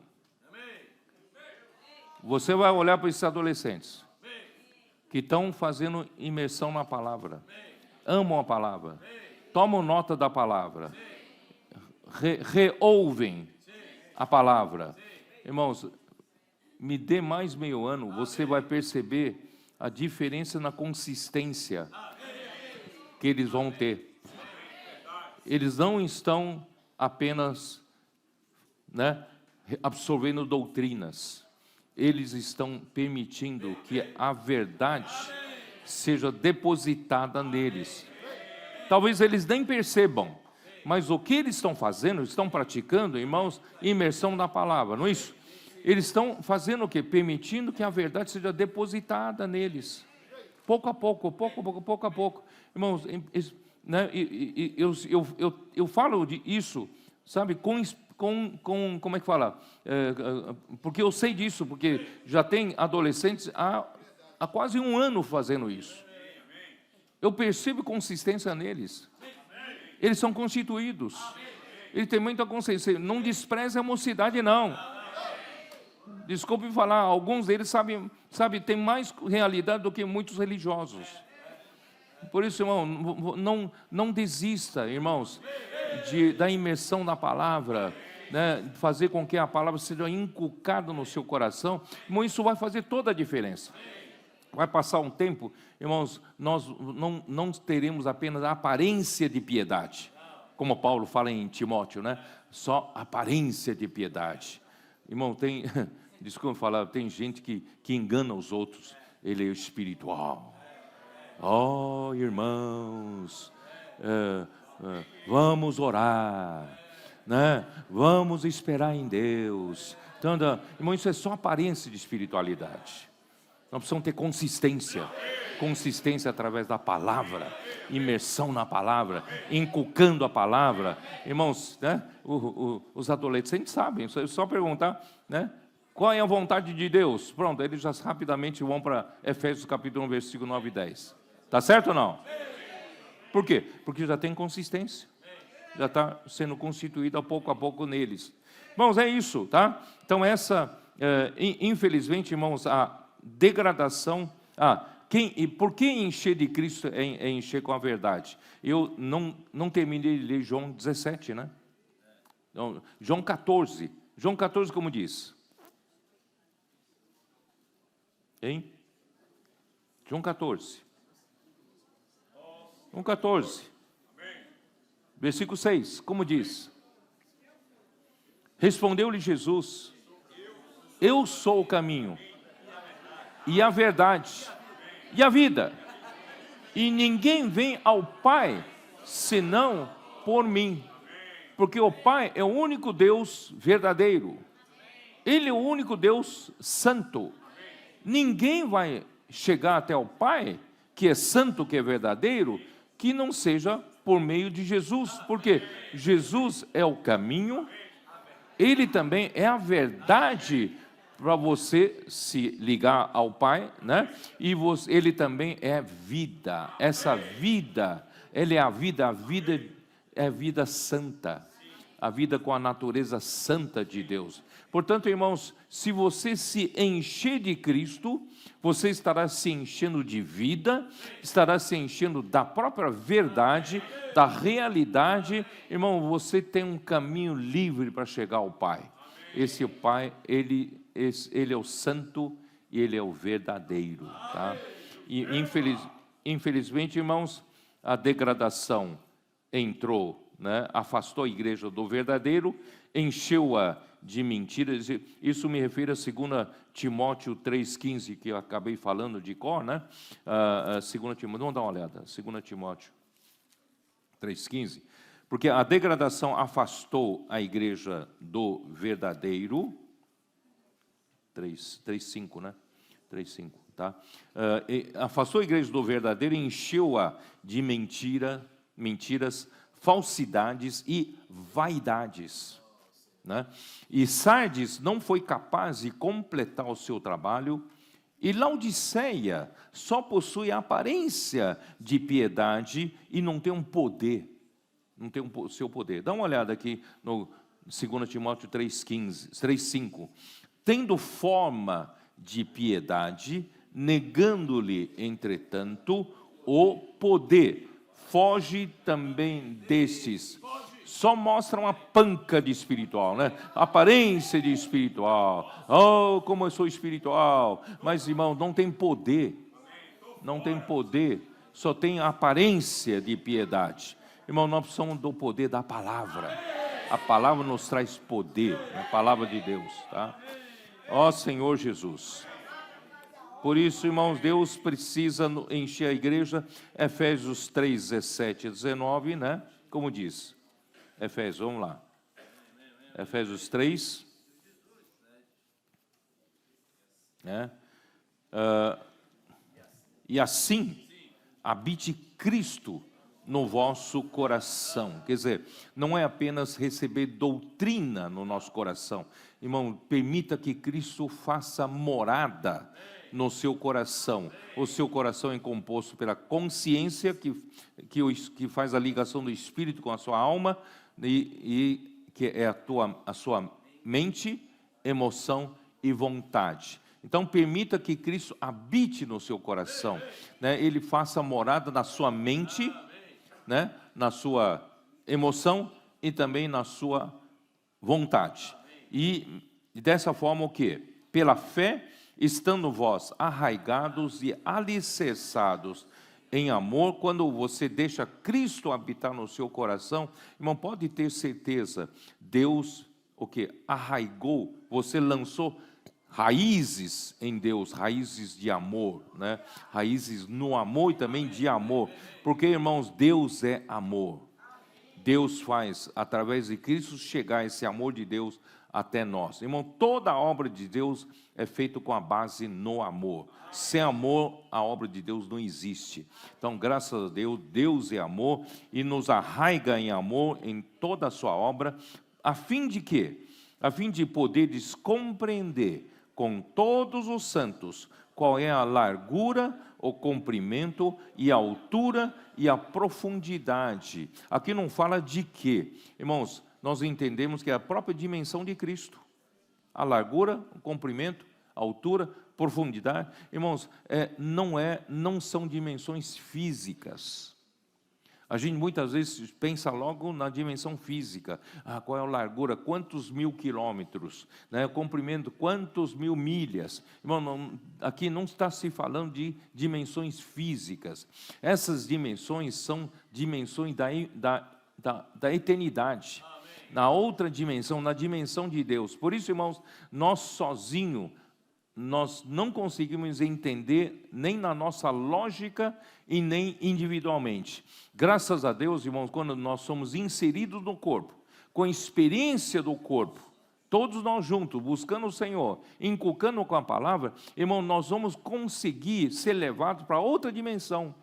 Você vai olhar para esses adolescentes que estão fazendo imersão na palavra, amam a palavra, tomam nota da palavra, reouvem a palavra. Irmãos, me dê mais meio ano, você vai perceber a diferença na consistência que eles vão ter. Eles não estão apenas, né, absorvendo doutrinas. Eles estão permitindo que a verdade seja depositada neles. Talvez eles nem percebam, mas o que eles estão fazendo, estão praticando, irmãos, imersão na palavra, não é isso? Eles estão fazendo o quê? Permitindo que a verdade seja depositada neles. Pouco a pouco, pouco a pouco. Irmãos, né, eu falo isso, sabe, como é que fala? Porque eu sei disso, porque já tem adolescentes há quase 1 ano fazendo isso. Eu percebo consistência neles. Eles são constituídos. Eles têm muita consciência. Não despreze a mocidade, não. Desculpe falar, alguns deles têm mais realidade do que muitos religiosos. Por isso, irmão, não desista, irmãos, da imersão na palavra, né, fazer com que a palavra seja inculcada no seu coração. Irmão, isso vai fazer toda a diferença. Vai passar um tempo, irmãos, nós não teremos apenas a aparência de piedade, como Paulo fala em Timóteo, né? Só aparência de piedade. Irmão, desculpa falar, tem gente que engana os outros. Ele é espiritual. Oh, irmãos, vamos orar, né? Vamos esperar em Deus. Então, irmão, isso é só aparência de espiritualidade. Nós precisamos ter consistência através da palavra, imersão na palavra, inculcando a palavra. Irmãos, né? Os adolescentes sabem, é só perguntar, né? Qual é a vontade de Deus? Pronto, eles já rapidamente vão para Efésios capítulo 1, versículo 9 e 10. Está certo ou não? Por quê? Porque já tem consistência. Já está sendo constituída pouco a pouco neles. Irmãos, é isso, tá? Então infelizmente, irmãos, a degradação... por que encher de Cristo é encher com a verdade? Eu não terminei de ler João 17, né? Então, João 14. João 14, como diz? Hein? João 14. João 14. Versículo 6, como diz? Respondeu-lhe Jesus: eu sou o caminho, e a verdade, e a vida, e ninguém vem ao Pai, senão por mim, porque o Pai é o único Deus verdadeiro, Ele é o único Deus santo. Ninguém vai chegar até o Pai, que é santo, que é verdadeiro, que não seja por meio de Jesus, porque Jesus é o caminho, Ele também é a verdade para você se ligar ao Pai, né? E ele também é vida. Essa vida, ele é a vida é a vida santa, a vida com a natureza santa de Deus. Portanto, irmãos, se você se encher de Cristo, você estará se enchendo de vida, estará se enchendo da própria verdade, da realidade. Irmão, você tem um caminho livre para chegar ao Pai. Esse Pai, ele é o santo e ele é o verdadeiro, tá? E infelizmente, irmãos, a degradação entrou, né? Afastou a igreja do verdadeiro, encheu-a de mentiras. Isso me refere a 2 Timóteo 3,15, que eu acabei falando de cor, né? 2 Timóteo, vamos dar uma olhada, 2 Timóteo 3,15, porque a degradação afastou a igreja do verdadeiro, 3,5, né? 3,5, tá? Afastou a igreja do verdadeiro e encheu-a de mentiras, falsidades e vaidades, né? E Sardes não foi capaz de completar o seu trabalho, e Laodiceia só possui a aparência de piedade e não tem um poder, não tem o seu poder. Dá uma olhada aqui no 2 Timóteo 3,5. Tendo forma de piedade, negando-lhe, entretanto, o poder. Foge também destes. Só mostra uma panca de espiritual, né? Aparência de espiritual. Oh, como eu sou espiritual. Mas, irmão, não tem poder. Não tem poder. Só tem aparência de piedade. Irmão, nós precisamos do poder da palavra. A palavra nos traz poder. A palavra de Deus, tá? Ó Senhor Jesus. Por isso, irmãos, Deus precisa encher a igreja. Efésios 3, 17 e 19, né? Como diz? Efésios, vamos lá. Efésios 3. Né? E assim, habite Cristo no vosso coração. Quer dizer, não é apenas receber doutrina no nosso coração. Irmão, permita que Cristo faça morada no seu coração. O seu coração é composto pela consciência, que faz a ligação do Espírito com a sua alma, e que é a sua mente, emoção e vontade. Então, permita que Cristo habite no seu coração, né? Ele faça morada na sua mente, né? Na sua emoção e também na sua vontade. E dessa forma o quê? Pela fé, estando vós arraigados e alicerçados em amor, quando você deixa Cristo habitar no seu coração, irmão, pode ter certeza, Deus, o quê? Arraigou, você lançou raízes em Deus, raízes de amor, né? Raízes no amor e também de amor, porque, irmãos, Deus é amor. Deus faz, através de Cristo, chegar esse amor de Deus até nós. Irmão, toda a obra de Deus é feita com a base no amor. Sem amor, a obra de Deus não existe. Então, graças a Deus, Deus é amor e nos arraiga em amor em toda a sua obra, a fim de quê? A fim de poderes compreender com todos os santos qual é a largura, o comprimento e a altura e a profundidade. Aqui não fala de quê? Irmãos, nós entendemos que é a própria dimensão de Cristo. A largura, o comprimento, a altura, profundidade. Irmãos, não são dimensões físicas. A gente muitas vezes pensa logo na dimensão física. Qual é a largura? Quantos mil quilômetros? Né? O comprimento, quantos mil milhas? Irmão, aqui não está se falando de dimensões físicas. Essas dimensões são dimensões da eternidade. Na outra dimensão, na dimensão de Deus. Por isso, irmãos, nós sozinhos, nós não conseguimos entender nem na nossa lógica e nem individualmente. Graças a Deus, irmãos, quando nós somos inseridos no corpo, com a experiência do corpo, todos nós juntos, buscando o Senhor, inculcando com a palavra, irmão, nós vamos conseguir ser levados para outra dimensão.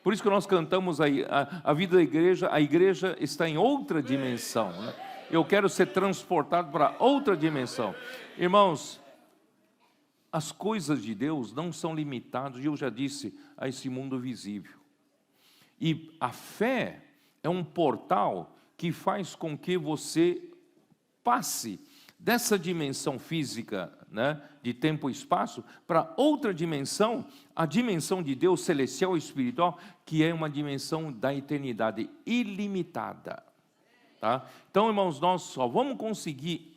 Por isso que nós cantamos aí, a vida da igreja, a igreja está em outra dimensão, né? Eu quero ser transportado para outra dimensão. Irmãos, as coisas de Deus não são limitadas, eu já disse, a esse mundo visível. E a fé é um portal que faz com que você passe dessa dimensão física, né, de tempo e espaço, para outra dimensão, a dimensão de Deus celestial e espiritual, que é uma dimensão da eternidade ilimitada. Tá? Então, irmãos, nós só vamos conseguir,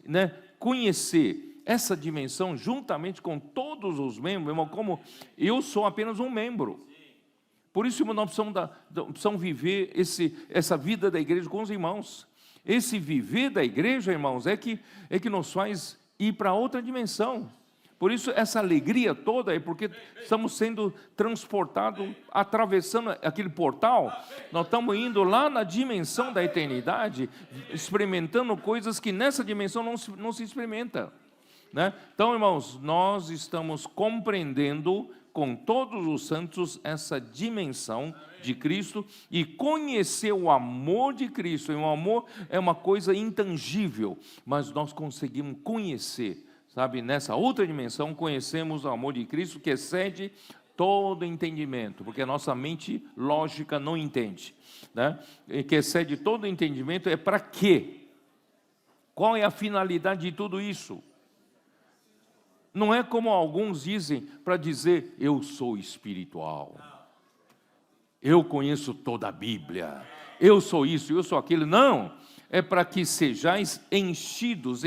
né, conhecer essa dimensão juntamente com todos os membros, irmão, como eu sou apenas um membro. Por isso, irmão, nós precisamos viver essa vida da igreja com os irmãos. Esse viver da igreja, irmãos, é que nos faz ir para outra dimensão. Por isso, essa alegria toda é porque estamos sendo transportados, atravessando aquele portal, nós estamos indo lá na dimensão da eternidade, experimentando coisas que nessa dimensão não se experimenta. Né? Então, irmãos, nós estamos compreendendo com todos os santos essa dimensão de Cristo e conhecer o amor de Cristo. E o amor é uma coisa intangível, mas nós conseguimos conhecer, sabe, nessa outra dimensão, conhecemos o amor de Cristo que excede todo entendimento, porque a nossa mente lógica não entende, né? E que excede todo entendimento é para quê? Qual é a finalidade de tudo isso? Não é como alguns dizem, para dizer, eu sou espiritual, eu conheço toda a Bíblia, eu sou isso, eu sou aquilo. Não, é para que sejais enchidos,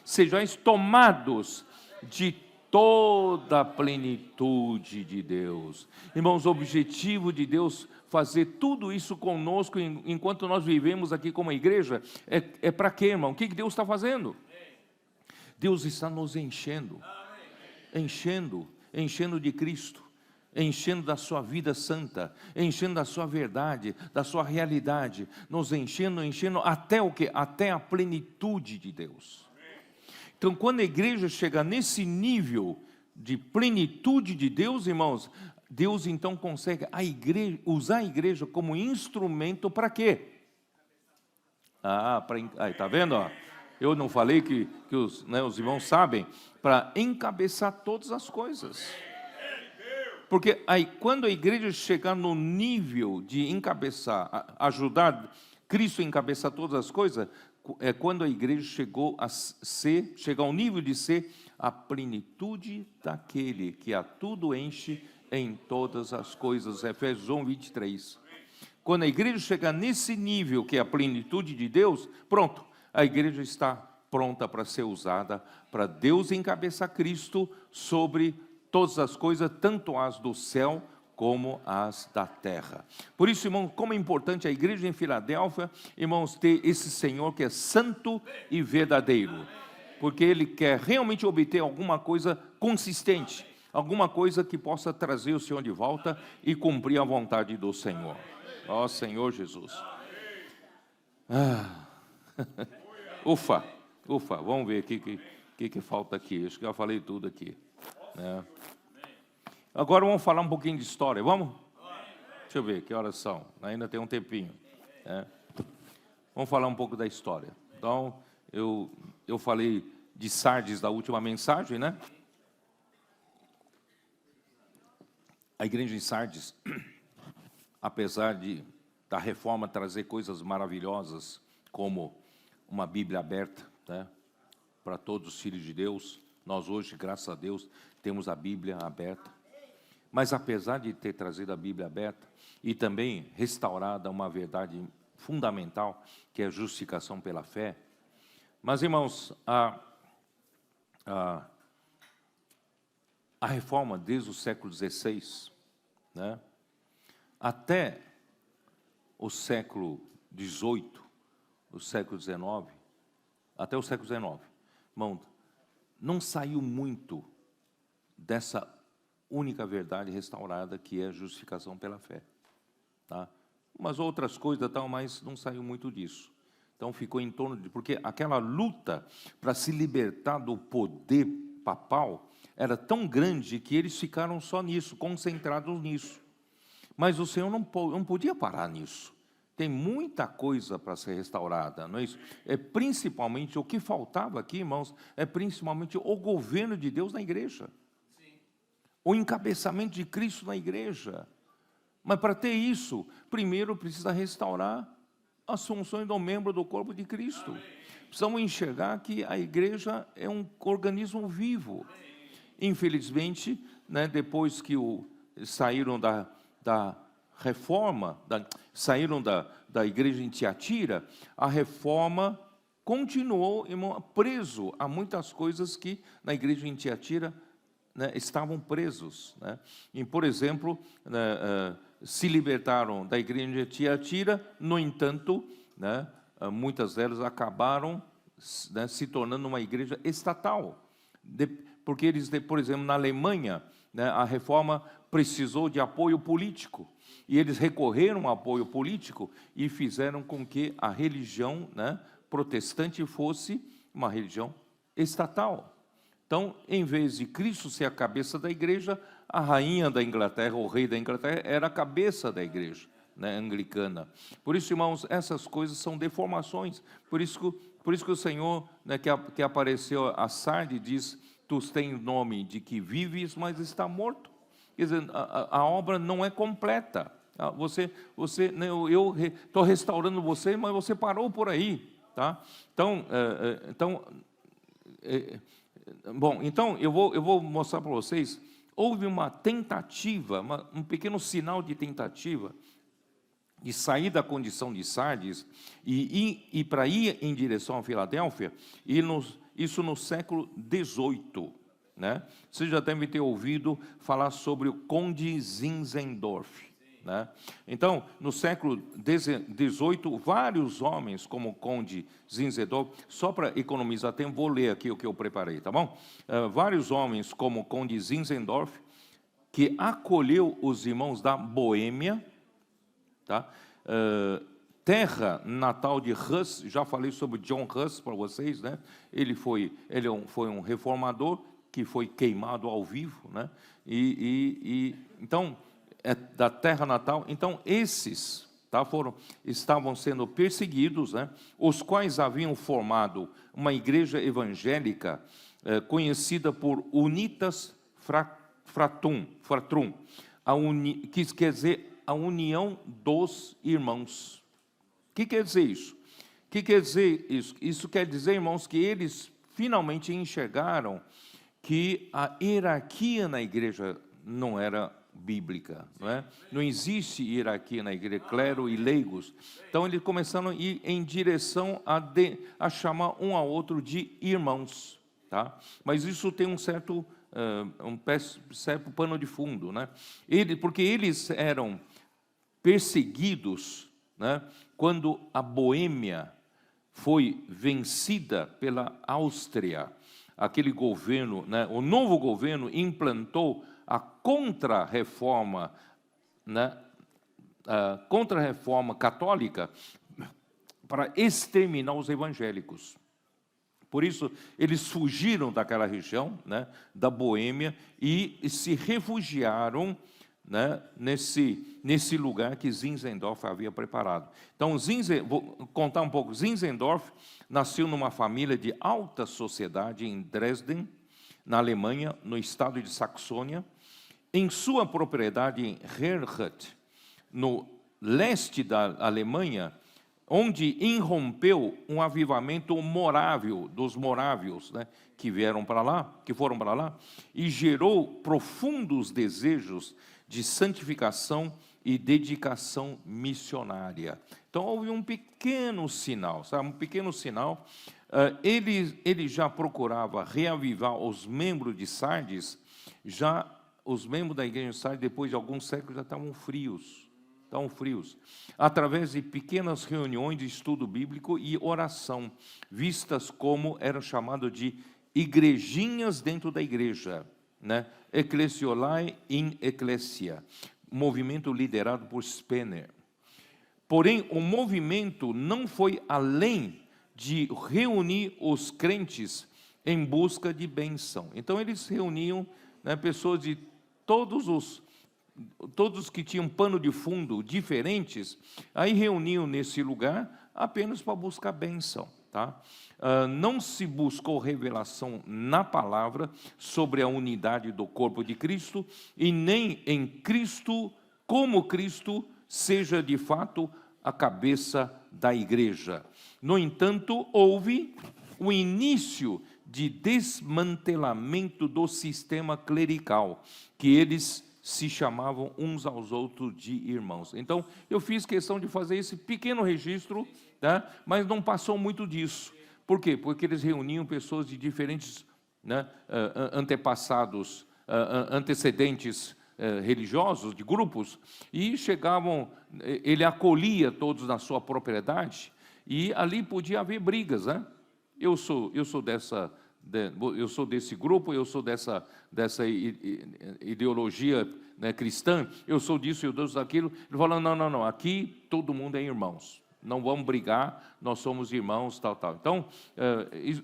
sejais tomados de toda a plenitude de Deus. Irmãos, o objetivo de Deus fazer tudo isso conosco, enquanto nós vivemos aqui como igreja, é para quê, irmão? O que Deus está fazendo? Deus está nos enchendo de Cristo, enchendo da sua vida santa, enchendo da sua verdade, da sua realidade, nos enchendo até o quê? Até a plenitude de Deus. Então, quando a igreja chega nesse nível de plenitude de Deus, irmãos, Deus então consegue usar a igreja como instrumento para quê? Aí, tá vendo? Ó? Eu não falei que os irmãos sabem, para encabeçar todas as coisas. Porque aí, quando a igreja chegar no nível de encabeçar, ajudar Cristo a encabeçar todas as coisas, é quando a igreja chega ao nível de ser a plenitude daquele que a tudo enche em todas as coisas. Efésios 1, 23. Quando a igreja chegar nesse nível, que é a plenitude de Deus, pronto, a igreja está pronta para ser usada, para Deus encabeçar Cristo sobre todas as coisas, tanto as do céu como as da terra. Por isso, irmãos, como é importante a igreja em Filadélfia, irmãos, ter esse Senhor que é santo e verdadeiro, porque Ele quer realmente obter alguma coisa consistente, alguma coisa que possa trazer o Senhor de volta e cumprir a vontade do Senhor. Ó Senhor Jesus. Ufa, vamos ver o que falta aqui. Acho que eu falei tudo aqui, né? Agora vamos falar um pouquinho de história, vamos? Deixa eu ver, que horas são? Ainda tem um tempinho, né? Vamos falar um pouco da história. Então, eu falei de Sardes da última mensagem, né? A igreja em Sardes, apesar da reforma trazer coisas maravilhosas, como uma Bíblia aberta, né, para todos os filhos de Deus, nós hoje, graças a Deus, temos a Bíblia aberta. Mas apesar de ter trazido a Bíblia aberta e também restaurada uma verdade fundamental, que é a justificação pela fé, mas, irmãos, a reforma desde o século XVI, né, até o século XVIII, o século XIX, até o século XIX, irmão, não saiu muito dessa única verdade restaurada, que é a justificação pela fé, tá? Umas outras coisas, tal, mas não saiu muito disso. Então ficou em torno de... Porque aquela luta para se libertar do poder papal era tão grande que eles ficaram só nisso, concentrados nisso. Mas o Senhor não podia parar nisso. tem muita coisa para ser restaurada, não é isso? É principalmente, o que faltava aqui, irmãos, é principalmente o governo de Deus na igreja. Sim. O encabeçamento de Cristo na igreja. Mas para ter isso, primeiro precisa restaurar as funções do membro do corpo de Cristo. Amém. Precisamos enxergar que a igreja é um organismo vivo. Amém. Infelizmente, né, depois que saíram da reforma, saíram da igreja em Tiatira, a reforma continuou, irmão, preso a muitas coisas que na igreja em Tiatira, né, estavam presos, né? E, por exemplo, né, se libertaram da igreja de Tiatira, no entanto, né, muitas delas acabaram, né, se tornando uma igreja estatal, porque eles, por exemplo, na Alemanha, né, a reforma precisou de apoio político, e eles recorreram ao apoio político e fizeram com que a religião, né, protestante fosse uma religião estatal. Então, em vez de Cristo ser a cabeça da igreja, a rainha da Inglaterra, o rei da Inglaterra, era a cabeça da igreja, né, anglicana. Por isso, irmãos, essas coisas são deformações. Por isso que o Senhor, né, que apareceu a Sardes, diz: tu tens nome de que vives, mas está morto. Quer dizer, a obra não é completa. Você, né, eu estou restaurando você, mas você parou por aí, tá? Bom, então eu vou mostrar para vocês. Houve uma tentativa, um pequeno sinal de tentativa de sair da condição de Sardes e para ir em direção a Filadélfia, isso no século XVIII, né? Vocês já devem ter ouvido falar sobre o Conde Zinzendorf, né? Então, no século XVIII, vários homens, como o Conde Zinzendorf, só para economizar tempo, vou ler aqui o que eu preparei, tá bom? Vários homens, como o Conde Zinzendorf, que acolheu os irmãos da Boêmia, tá? Terra natal de Hus, já falei sobre John Hus para vocês, né? Ele foi um reformador que foi queimado ao vivo, né? Então, da terra natal. Então, esses, tá, estavam sendo perseguidos, né? Os quais haviam formado uma igreja evangélica conhecida por Unitas Fratrum, que quer dizer a união dos irmãos. O que quer dizer isso? O que quer dizer isso? Isso quer dizer, irmãos, que eles finalmente enxergaram que a hierarquia na igreja não era bíblica, não é? Não existe hierarquia na igreja, clero e leigos. Então eles começaram a ir em direção a chamar um ao outro de irmãos, tá? Mas isso tem um certo pano de fundo, né? Porque eles eram perseguidos, né, quando a Boêmia foi vencida pela Áustria. Aquele governo, né, o novo governo implantou a contra-reforma, né, a contra-reforma católica para exterminar os evangélicos. Por isso, eles fugiram daquela região, né, da Boêmia, e se refugiaram, né, nesse lugar que Zinzendorf havia preparado. Então, vou contar um pouco. Zinzendorf nasceu numa família de alta sociedade em Dresden, na Alemanha, no estado de Saxônia. Em sua propriedade em Herrnhut, no leste da Alemanha, onde irrompeu um avivamento morável dos morávios, né, que foram para lá, e gerou profundos desejos de santificação e dedicação missionária. Então, houve um pequeno sinal, sabe? Um pequeno sinal. Ele já procurava reavivar os membros de Sardes. Já os membros da igreja de Sardes, depois de alguns séculos, já estavam frios. Através de pequenas reuniões de estudo bíblico e oração, vistas como eram chamadas de igrejinhas dentro da igreja, né? Ecclesiolae in Ecclesia, movimento liderado por Spener. Porém, o movimento não foi além de reunir os crentes em busca de bênção. Então, eles reuniam, né, pessoas de todos os todos que tinham pano de fundo diferentes, aí reuniam nesse lugar apenas para buscar bênção, tá? Não se buscou revelação na palavra sobre a unidade do corpo de Cristo, e nem em Cristo, como Cristo seja de fato a cabeça da igreja. No entanto, houve o início de desmantelamento do sistema clerical, que eles se chamavam uns aos outros de irmãos. Então, eu fiz questão de fazer esse pequeno registro, tá? Mas não passou muito disso. Por quê? Porque eles reuniam pessoas de diferentes, né, antepassados, antecedentes religiosos, de grupos, e chegavam, ele acolhia todos na sua propriedade, e ali podia haver brigas, né? Eu sou desse grupo, eu sou dessa ideologia, né, cristã, eu sou disso, eu sou daquilo. Ele falou, não, aqui todo mundo é irmãos, não vamos brigar, nós somos irmãos, tal. Então,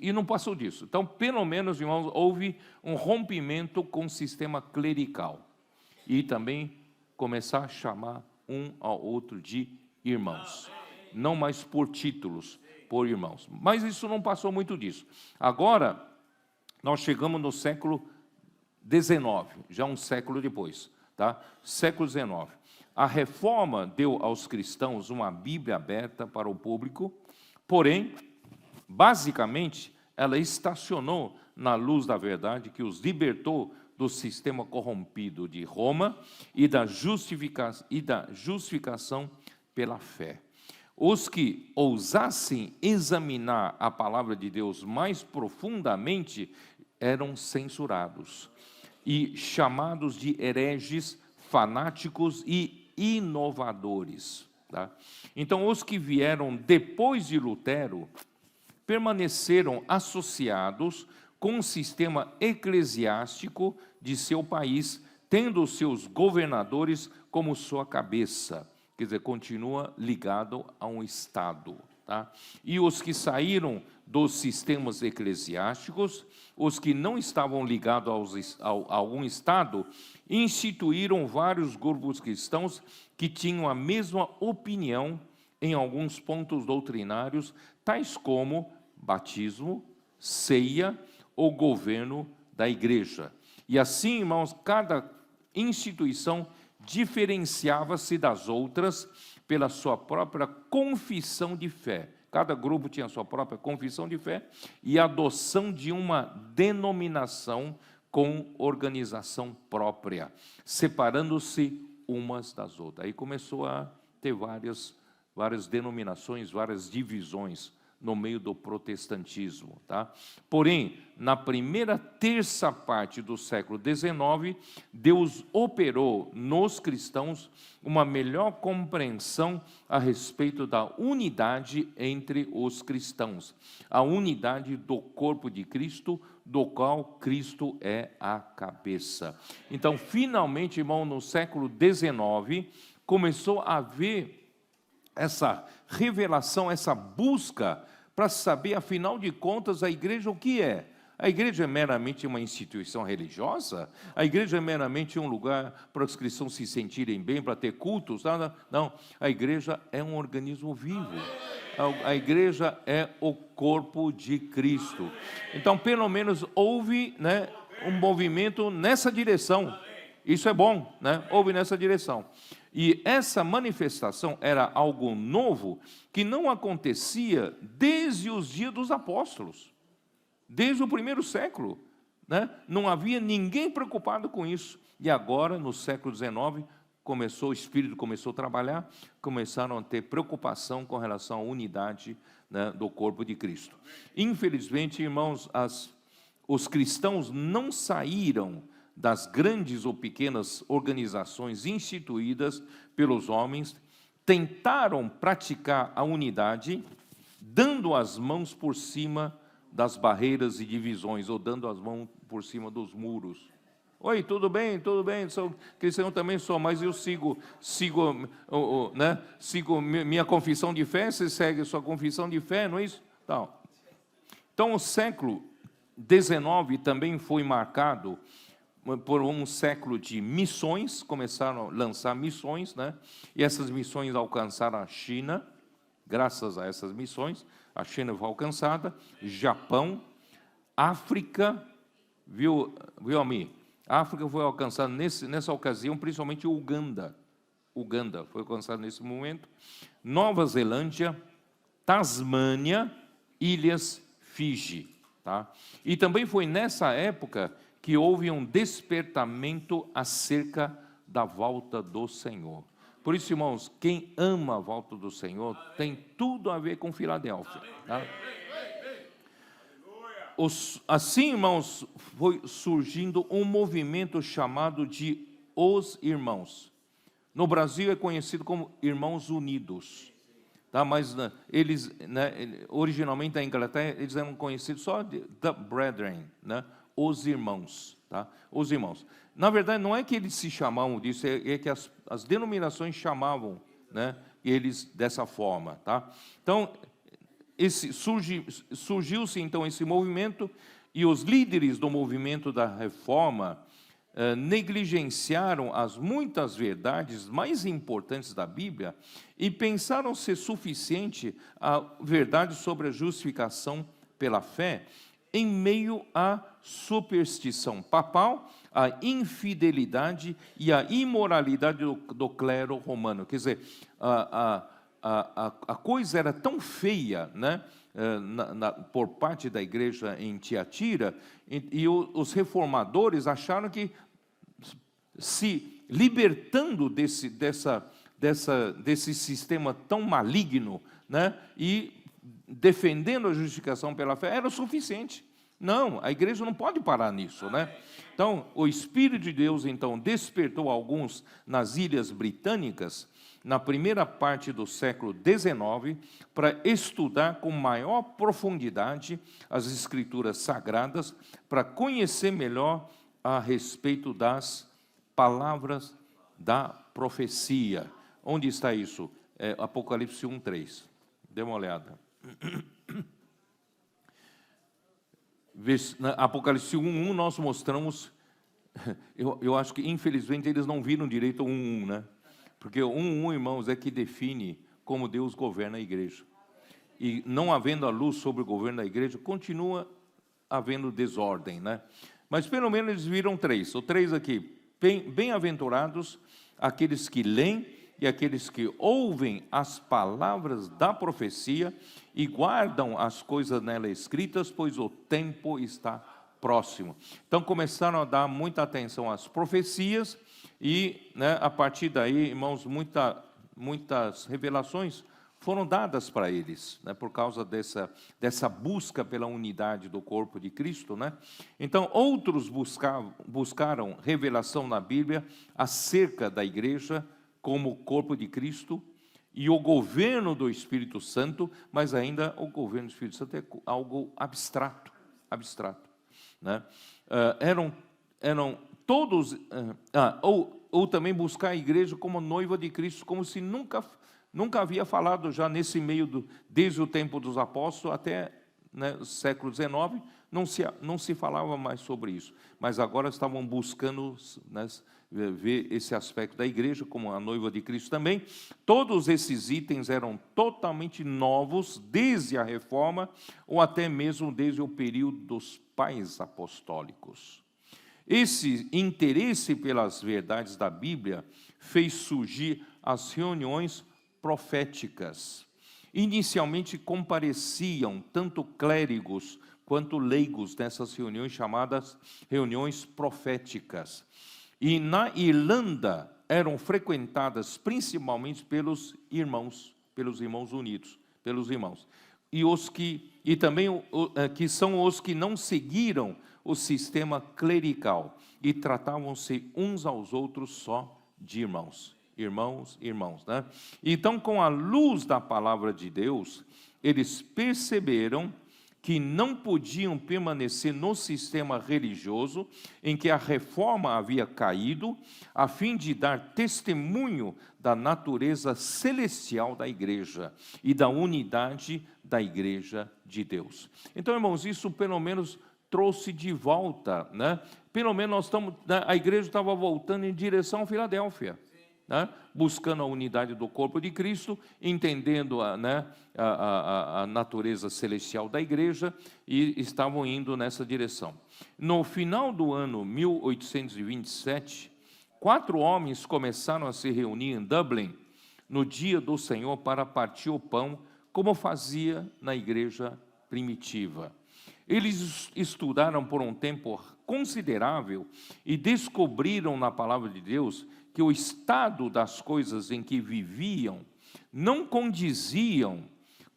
e não passou disso. Então, pelo menos, irmãos, houve um rompimento com o sistema clerical, e também começar a chamar um ao outro de irmãos, não mais por títulos, por irmãos. Mas isso não passou muito disso. Agora, nós chegamos no século XIX, já um século depois, tá? Século XIX. A reforma deu aos cristãos uma Bíblia aberta para o público, porém, basicamente, ela estacionou na luz da verdade que os libertou do sistema corrompido de Roma e da justificação pela fé. Os que ousassem examinar a palavra de Deus mais profundamente eram censurados e chamados de hereges, fanáticos e inovadores, tá? Então, os que vieram depois de Lutero permaneceram associados com o sistema eclesiástico de seu país, tendo seus governadores como sua cabeça. Quer dizer, continua ligado a um Estado, tá? E os que saíram dos sistemas eclesiásticos, os que não estavam ligados a algum Estado, instituíram vários grupos cristãos que tinham a mesma opinião em alguns pontos doutrinários, tais como batismo, ceia ou governo da igreja. E assim, irmãos, cada instituição diferenciava-se das outras pela sua própria confissão de fé. Cada grupo tinha a sua própria confissão de fé e a adoção de uma denominação com organização própria, separando-se umas das outras. Aí começou a ter várias denominações, várias divisões no meio do protestantismo, tá? Porém, na primeira terça parte do século XIX, Deus operou nos cristãos uma melhor compreensão a respeito da unidade entre os cristãos, a unidade do corpo de Cristo, do qual Cristo é a cabeça. Então, finalmente, irmão, no século XIX, começou a haver essa revelação, essa busca para saber, afinal de contas, a igreja o que é? A igreja é meramente uma instituição religiosa? A igreja é meramente um lugar para os cristãos se sentirem bem, para ter cultos? Não, a igreja é um organismo vivo. A igreja é o corpo de Cristo. Então, pelo menos, houve, né, um movimento nessa direção. Isso é bom, né? Houve nessa direção. E essa manifestação era algo novo que não acontecia desde os dias dos apóstolos, desde o primeiro século, né? Não havia ninguém preocupado com isso. E agora, no século XIX, o Espírito começou a trabalhar, começaram a ter preocupação com relação à unidade, né, do corpo de Cristo. Infelizmente, irmãos, os cristãos não saíram das grandes ou pequenas organizações instituídas pelos homens, tentaram praticar a unidade, dando as mãos por cima das barreiras e divisões, ou dando as mãos por cima dos muros. Oi, tudo bem, sou cristão também sou, mas eu sigo minha confissão de fé, você segue a sua confissão de fé, não é isso? Então o século XIX também foi marcado por um século de missões, começaram a lançar missões, né? E essas missões alcançaram a China. Graças a essas missões, a China foi alcançada, Japão, África, viu, Ami? A África foi alcançada nessa ocasião, principalmente Uganda. Uganda foi alcançada nesse momento. Nova Zelândia, Tasmânia, Ilhas Fiji. Tá? E também foi nessa época que houve um despertamento acerca da volta do Senhor. Por isso, irmãos, quem ama a volta do Senhor tem tudo a ver com Filadélfia. Tá? Assim, irmãos, foi surgindo um movimento chamado de Os Irmãos. No Brasil é conhecido como Irmãos Unidos. Tá? Mas eles, né, originalmente na Inglaterra, eles eram conhecidos só de The Brethren, né? Os Irmãos. Tá? Os Irmãos. Na verdade, não é que eles se chamavam disso, é que as denominações chamavam, né, eles dessa forma. Tá? Então, surgiu-se então esse movimento, e os líderes do movimento da Reforma negligenciaram as muitas verdades mais importantes da Bíblia e pensaram ser suficiente a verdade sobre a justificação pela fé em meio à superstição papal, à infidelidade e à imoralidade do clero romano. Quer dizer, a coisa era tão feia, né, por parte da igreja em Tiatira, e os reformadores acharam que, se libertando desse sistema tão maligno, né, e defendendo a justificação pela fé, era o suficiente. Não, a igreja não pode parar nisso, né? Então, o Espírito de Deus, então, despertou alguns nas Ilhas Britânicas, na primeira parte do século XIX, para estudar com maior profundidade as Escrituras Sagradas, para conhecer melhor a respeito das palavras da profecia. Onde está isso? Apocalipse 1:3. Dê uma olhada. Apocalipse 1:1 nós mostramos, eu acho que infelizmente eles não viram direito o 1:1, né? Porque o 1:1, irmãos, é que define como Deus governa a igreja. E não havendo a luz sobre o governo da igreja, continua havendo desordem, né? Mas pelo menos eles viram 3. O 3 aqui: bem-aventurados aqueles que leem e aqueles que ouvem as palavras da profecia e guardam as coisas nela escritas, pois o tempo está próximo. Então começaram a dar muita atenção às profecias e, né, a partir daí, irmãos, muitas revelações foram dadas para eles, né, por causa dessa busca pela unidade do corpo de Cristo, né? Então, outros buscaram revelação na Bíblia acerca da igreja como corpo de Cristo e o governo do Espírito Santo, mas ainda o governo do Espírito Santo é algo abstrato, né? Eram todos, ou também buscar a igreja como noiva de Cristo, como se nunca havia falado já nesse meio, desde o tempo dos apóstolos até, né, o século XIX, não se falava mais sobre isso, mas agora estavam buscando, né, ver esse aspecto da igreja como a noiva de Cristo também. Todos esses itens eram totalmente novos desde a Reforma, ou até mesmo desde o período dos pais apostólicos. Esse interesse pelas verdades da Bíblia fez surgir as reuniões proféticas. Inicialmente compareciam tanto clérigos quanto leigos nessas reuniões, chamadas reuniões proféticas. E na Irlanda eram frequentadas principalmente pelos irmãos unidos, pelos irmãos. E também que são os que não seguiram o sistema clerical e tratavam-se uns aos outros só de irmãos, né? Então, com a luz da palavra de Deus, eles perceberam que não podiam permanecer no sistema religioso em que a reforma havia caído, a fim de dar testemunho da natureza celestial da igreja e da unidade da igreja de Deus. Então, irmãos, isso pelo menos trouxe de volta, né? Pelo menos nós estamos, né? A igreja estava voltando em direção a Filadélfia, né? Buscando a unidade do corpo de Cristo, entendendo a natureza celestial da igreja, e estavam indo nessa direção. No final do ano 1827, 4 homens começaram a se reunir em Dublin no dia do Senhor para partir o pão, como fazia na igreja primitiva. Eles estudaram por um tempo considerável e descobriram na palavra de Deus que o estado das coisas em que viviam não condiziam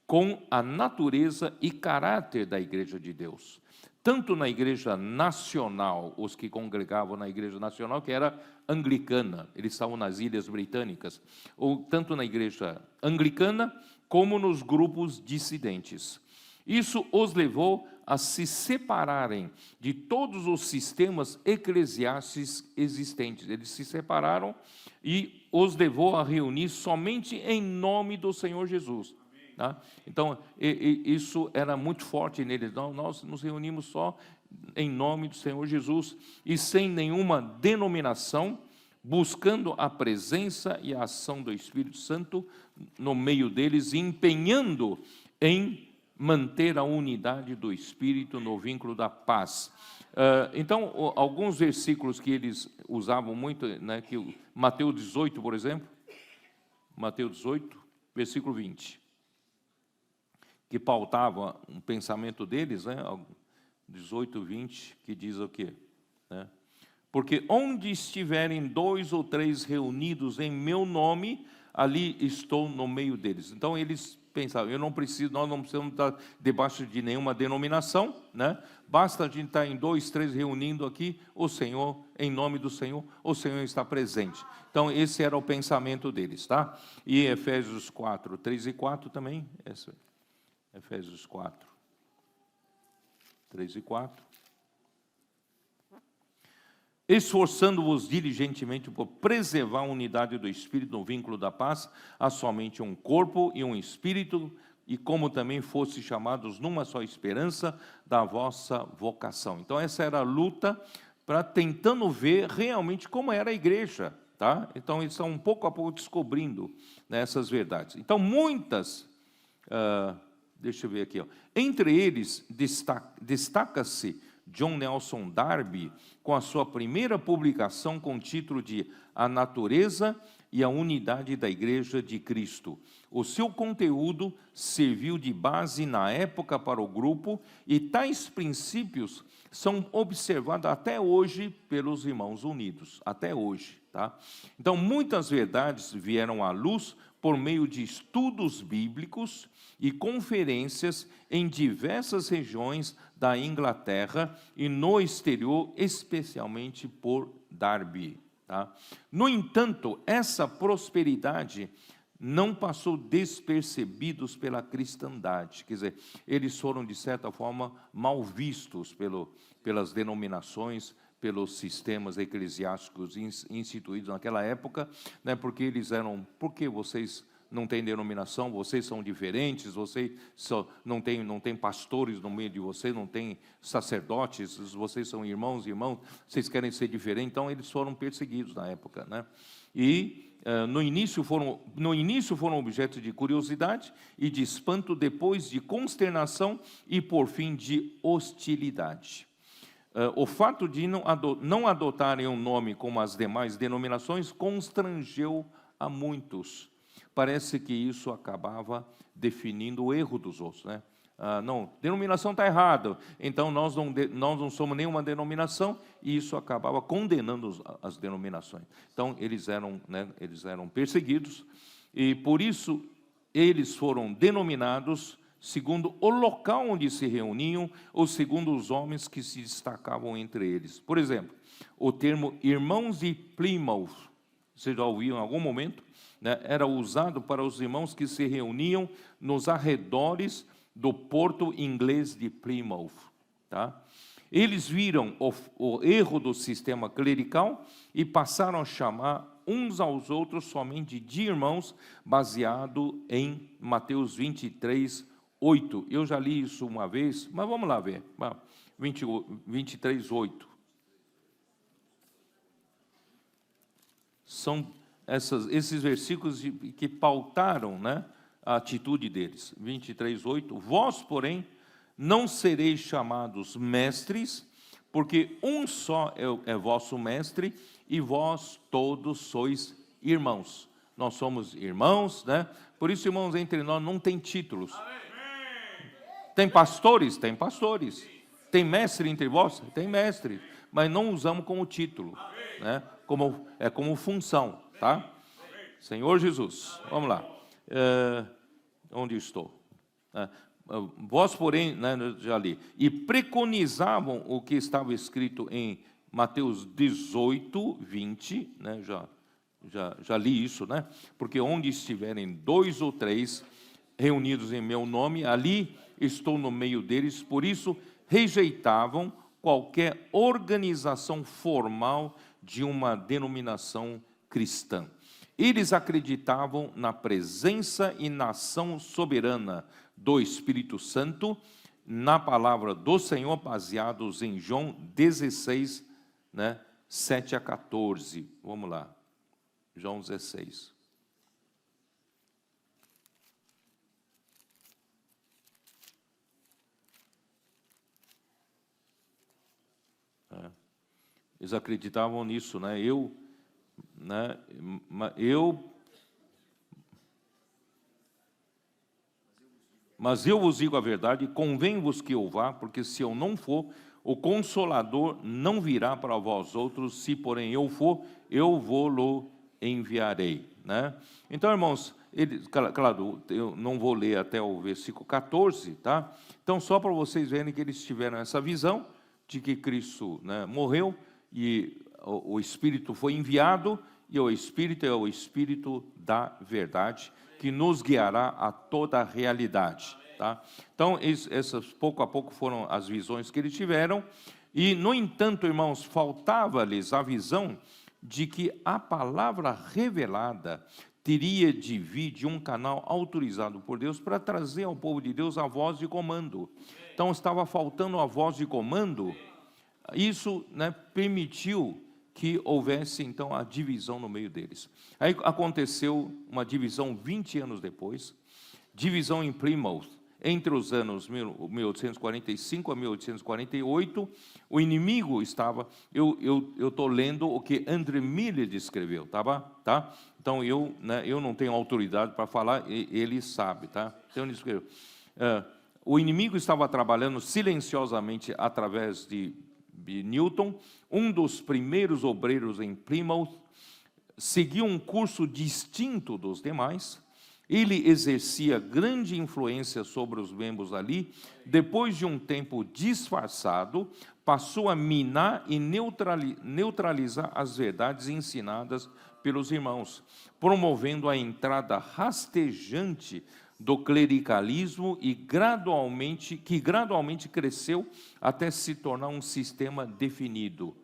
com a natureza e caráter da igreja de Deus. Tanto na igreja nacional, os que congregavam na igreja nacional, que era anglicana, eles estavam nas Ilhas Britânicas, ou tanto na igreja anglicana, como nos grupos dissidentes. Isso os levou a se separarem de todos os sistemas eclesiásticos existentes. Eles se separaram e os levou a reunir somente em nome do Senhor Jesus. Tá? Então, isso era muito forte neles. Nós nos reunimos só em nome do Senhor Jesus e sem nenhuma denominação, buscando a presença e a ação do Espírito Santo no meio deles, e empenhando em manter a unidade do Espírito no vínculo da paz. Então, alguns versículos que eles usavam muito, né, que Mateus 18, por exemplo, Mateus 18, versículo 20, que pautava um pensamento deles, né, 18, 20, que diz o quê? Né? Porque onde estiverem 2 ou 3 reunidos em meu nome, ali estou no meio deles. Então, eles pensavam, nós não precisamos estar debaixo de nenhuma denominação, né? Basta a gente estar em 2, 3 reunindo aqui, o Senhor, em nome do Senhor, o Senhor está presente. Então, esse era o pensamento deles, tá? E Efésios 4, 3 e 4 também, Efésios 4, 3 e 4. Esforçando-vos diligentemente por preservar a unidade do Espírito no vínculo da paz, há somente um corpo e um Espírito, e como também fosse chamados numa só esperança da vossa vocação. Então essa era a luta para tentando ver realmente como era a igreja, tá? Então eles estão pouco a pouco descobrindo, né, essas verdades. Então muitas, deixa eu ver aqui, ó. Entre eles destaca-se John Nelson Darby, com a sua primeira publicação com o título de A Natureza e a Unidade da Igreja de Cristo. O seu conteúdo serviu de base na época para o grupo, e tais princípios são observados até hoje pelos Irmãos Unidos, até hoje. Tá? Então, muitas verdades vieram à luz por meio de estudos bíblicos e conferências em diversas regiões da Inglaterra e no exterior, especialmente por Darby. Tá? No entanto, essa prosperidade não passou despercebidos pela cristandade, quer dizer, eles foram, de certa forma, mal vistos pelas denominações, pelos sistemas eclesiásticos instituídos naquela época, né, porque eles eram, por que vocês não têm denominação, vocês são diferentes, vocês não tem pastores no meio de vocês, não tem sacerdotes, vocês são irmãos, vocês querem ser diferentes. Então eles foram perseguidos na época, né? E no início foram objeto de curiosidade e de espanto, depois de consternação e por fim de hostilidade. O fato de não adotarem um nome como as demais denominações constrangeu a muitos. Parece que isso acabava definindo o erro dos outros, né? Não, denominação está errada, então nós não somos nenhuma denominação, e isso acabava condenando as denominações. Então eles eram perseguidos, e por isso eles foram denominados segundo o local onde se reuniam, ou segundo os homens que se destacavam entre eles. Por exemplo, o termo irmãos de Plymouth, você já ouviu em algum momento, né? Era usado para os irmãos que se reuniam nos arredores do porto inglês de Plymouth. Tá? Eles viram o erro do sistema clerical e passaram a chamar uns aos outros somente de irmãos, baseado em Mateus 23, 8. Eu já li isso uma vez, mas vamos lá ver. 23:8. São esses versículos que pautaram, né, a atitude deles. 23:8. Vós, porém, não sereis chamados mestres, porque um só é vosso mestre, e vós todos sois irmãos. Nós somos irmãos, né? Por isso, irmãos, entre nós não tem títulos. Tem pastores? Tem pastores. Tem mestre entre vós? Tem mestre. Mas não usamos como título, né? Como função, tá? Senhor Jesus, vamos lá. Onde estou? Vós, porém, né, já li, e preconizavam o que estava escrito em Mateus 18:20, né, já li isso, né? Porque onde estiverem 2 ou 3 reunidos em meu nome, ali estou no meio deles. Por isso rejeitavam qualquer organização formal de uma denominação cristã. Eles acreditavam na presença e na ação soberana do Espírito Santo, na palavra do Senhor, baseados em João 16, né, 7 a 14. Vamos lá, João 16. Eles acreditavam nisso, né? Mas eu vos digo a verdade, convém-vos que eu vá, porque se eu não for, o Consolador não virá para vós outros, se porém eu for, eu vou-lo enviarei, né? Então, irmãos, claro, eu não vou ler até o versículo 14, tá? Então, só para vocês verem que eles tiveram essa visão de que Cristo, né, morreu, e o Espírito foi enviado, e o Espírito é o Espírito da verdade, que nos guiará a toda a realidade, tá? Então, essas pouco a pouco foram as visões que eles tiveram, e, no entanto, irmãos, faltava-lhes a visão de que a palavra revelada teria de vir de um canal autorizado por Deus para trazer ao povo de Deus a voz de comando. Então, estava faltando a voz de comando. Isso, né, permitiu que houvesse, então, a divisão no meio deles. Aí aconteceu uma divisão 20 anos depois, divisão em Plymouth, entre os anos 1845 a 1848, o inimigo estava... Eu estou lendo o que André Miller descreveu, tá? Então, eu não tenho autoridade para falar, ele sabe, tá? Então, ele escreveu. O inimigo estava trabalhando silenciosamente através de Newton, um dos primeiros obreiros em Plymouth, seguiu um curso distinto dos demais. Ele exercia grande influência sobre os membros ali. Depois de um tempo disfarçado, passou a minar e neutralizar as verdades ensinadas pelos irmãos, promovendo a entrada rastejante do clericalismo que gradualmente cresceu até se tornar um sistema definido.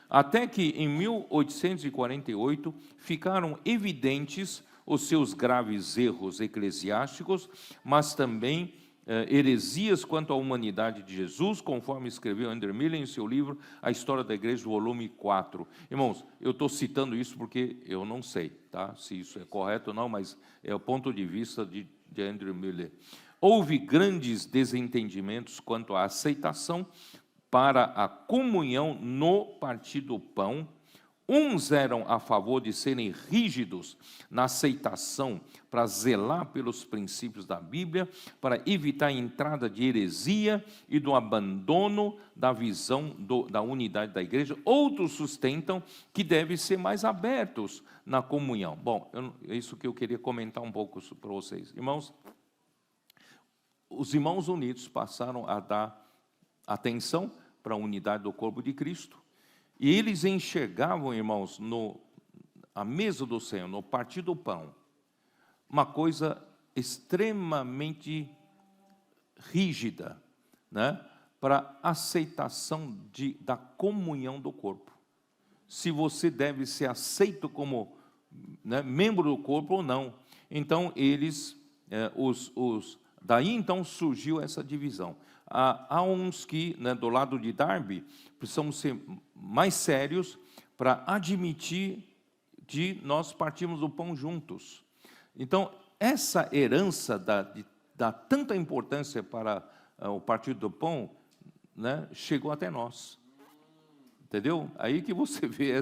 Até que, em 1848, ficaram evidentes os seus graves erros eclesiásticos, mas também heresias quanto à humanidade de Jesus, conforme escreveu André Miller em seu livro A História da Igreja, volume 4. Irmãos, eu estou citando isso porque eu não sei, tá, se isso é correto ou não, mas é o ponto de vista de André Miller. Houve grandes desentendimentos quanto à aceitação para a comunhão no partir do pão. Uns eram a favor de serem rígidos na aceitação para zelar pelos princípios da Bíblia, para evitar a entrada de heresia e do abandono da visão da unidade da igreja. Outros sustentam que devem ser mais abertos na comunhão. Bom, é isso que eu queria comentar um pouco para vocês. Irmãos, os irmãos unidos passaram a dar atenção para a unidade do corpo de Cristo. E eles enxergavam, irmãos, à mesa do Senhor, no partir do pão, uma coisa extremamente rígida, né, para aceitação da comunhão do corpo. Se você deve ser aceito como, né, membro do corpo ou não. Então, daí então surgiu essa divisão. há uns que, né, do lado de Darby, precisamos ser mais sérios para admitir de nós partirmos do pão juntos. Então, essa herança dá tanta importância para o partir do pão, né, chegou até nós. Entendeu? Aí que você vê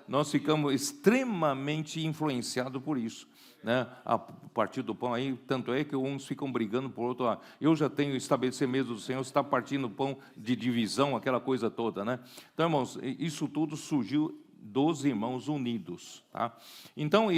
nós ficamos extremamente influenciados por isso, né? A partir do pão aí, tanto é que uns ficam brigando por outro. Eu já tenho estabelecer mesa do Senhor, você está partindo pão de divisão, aquela coisa toda, né? Então, irmãos, isso tudo surgiu dos irmãos unidos, tá? Então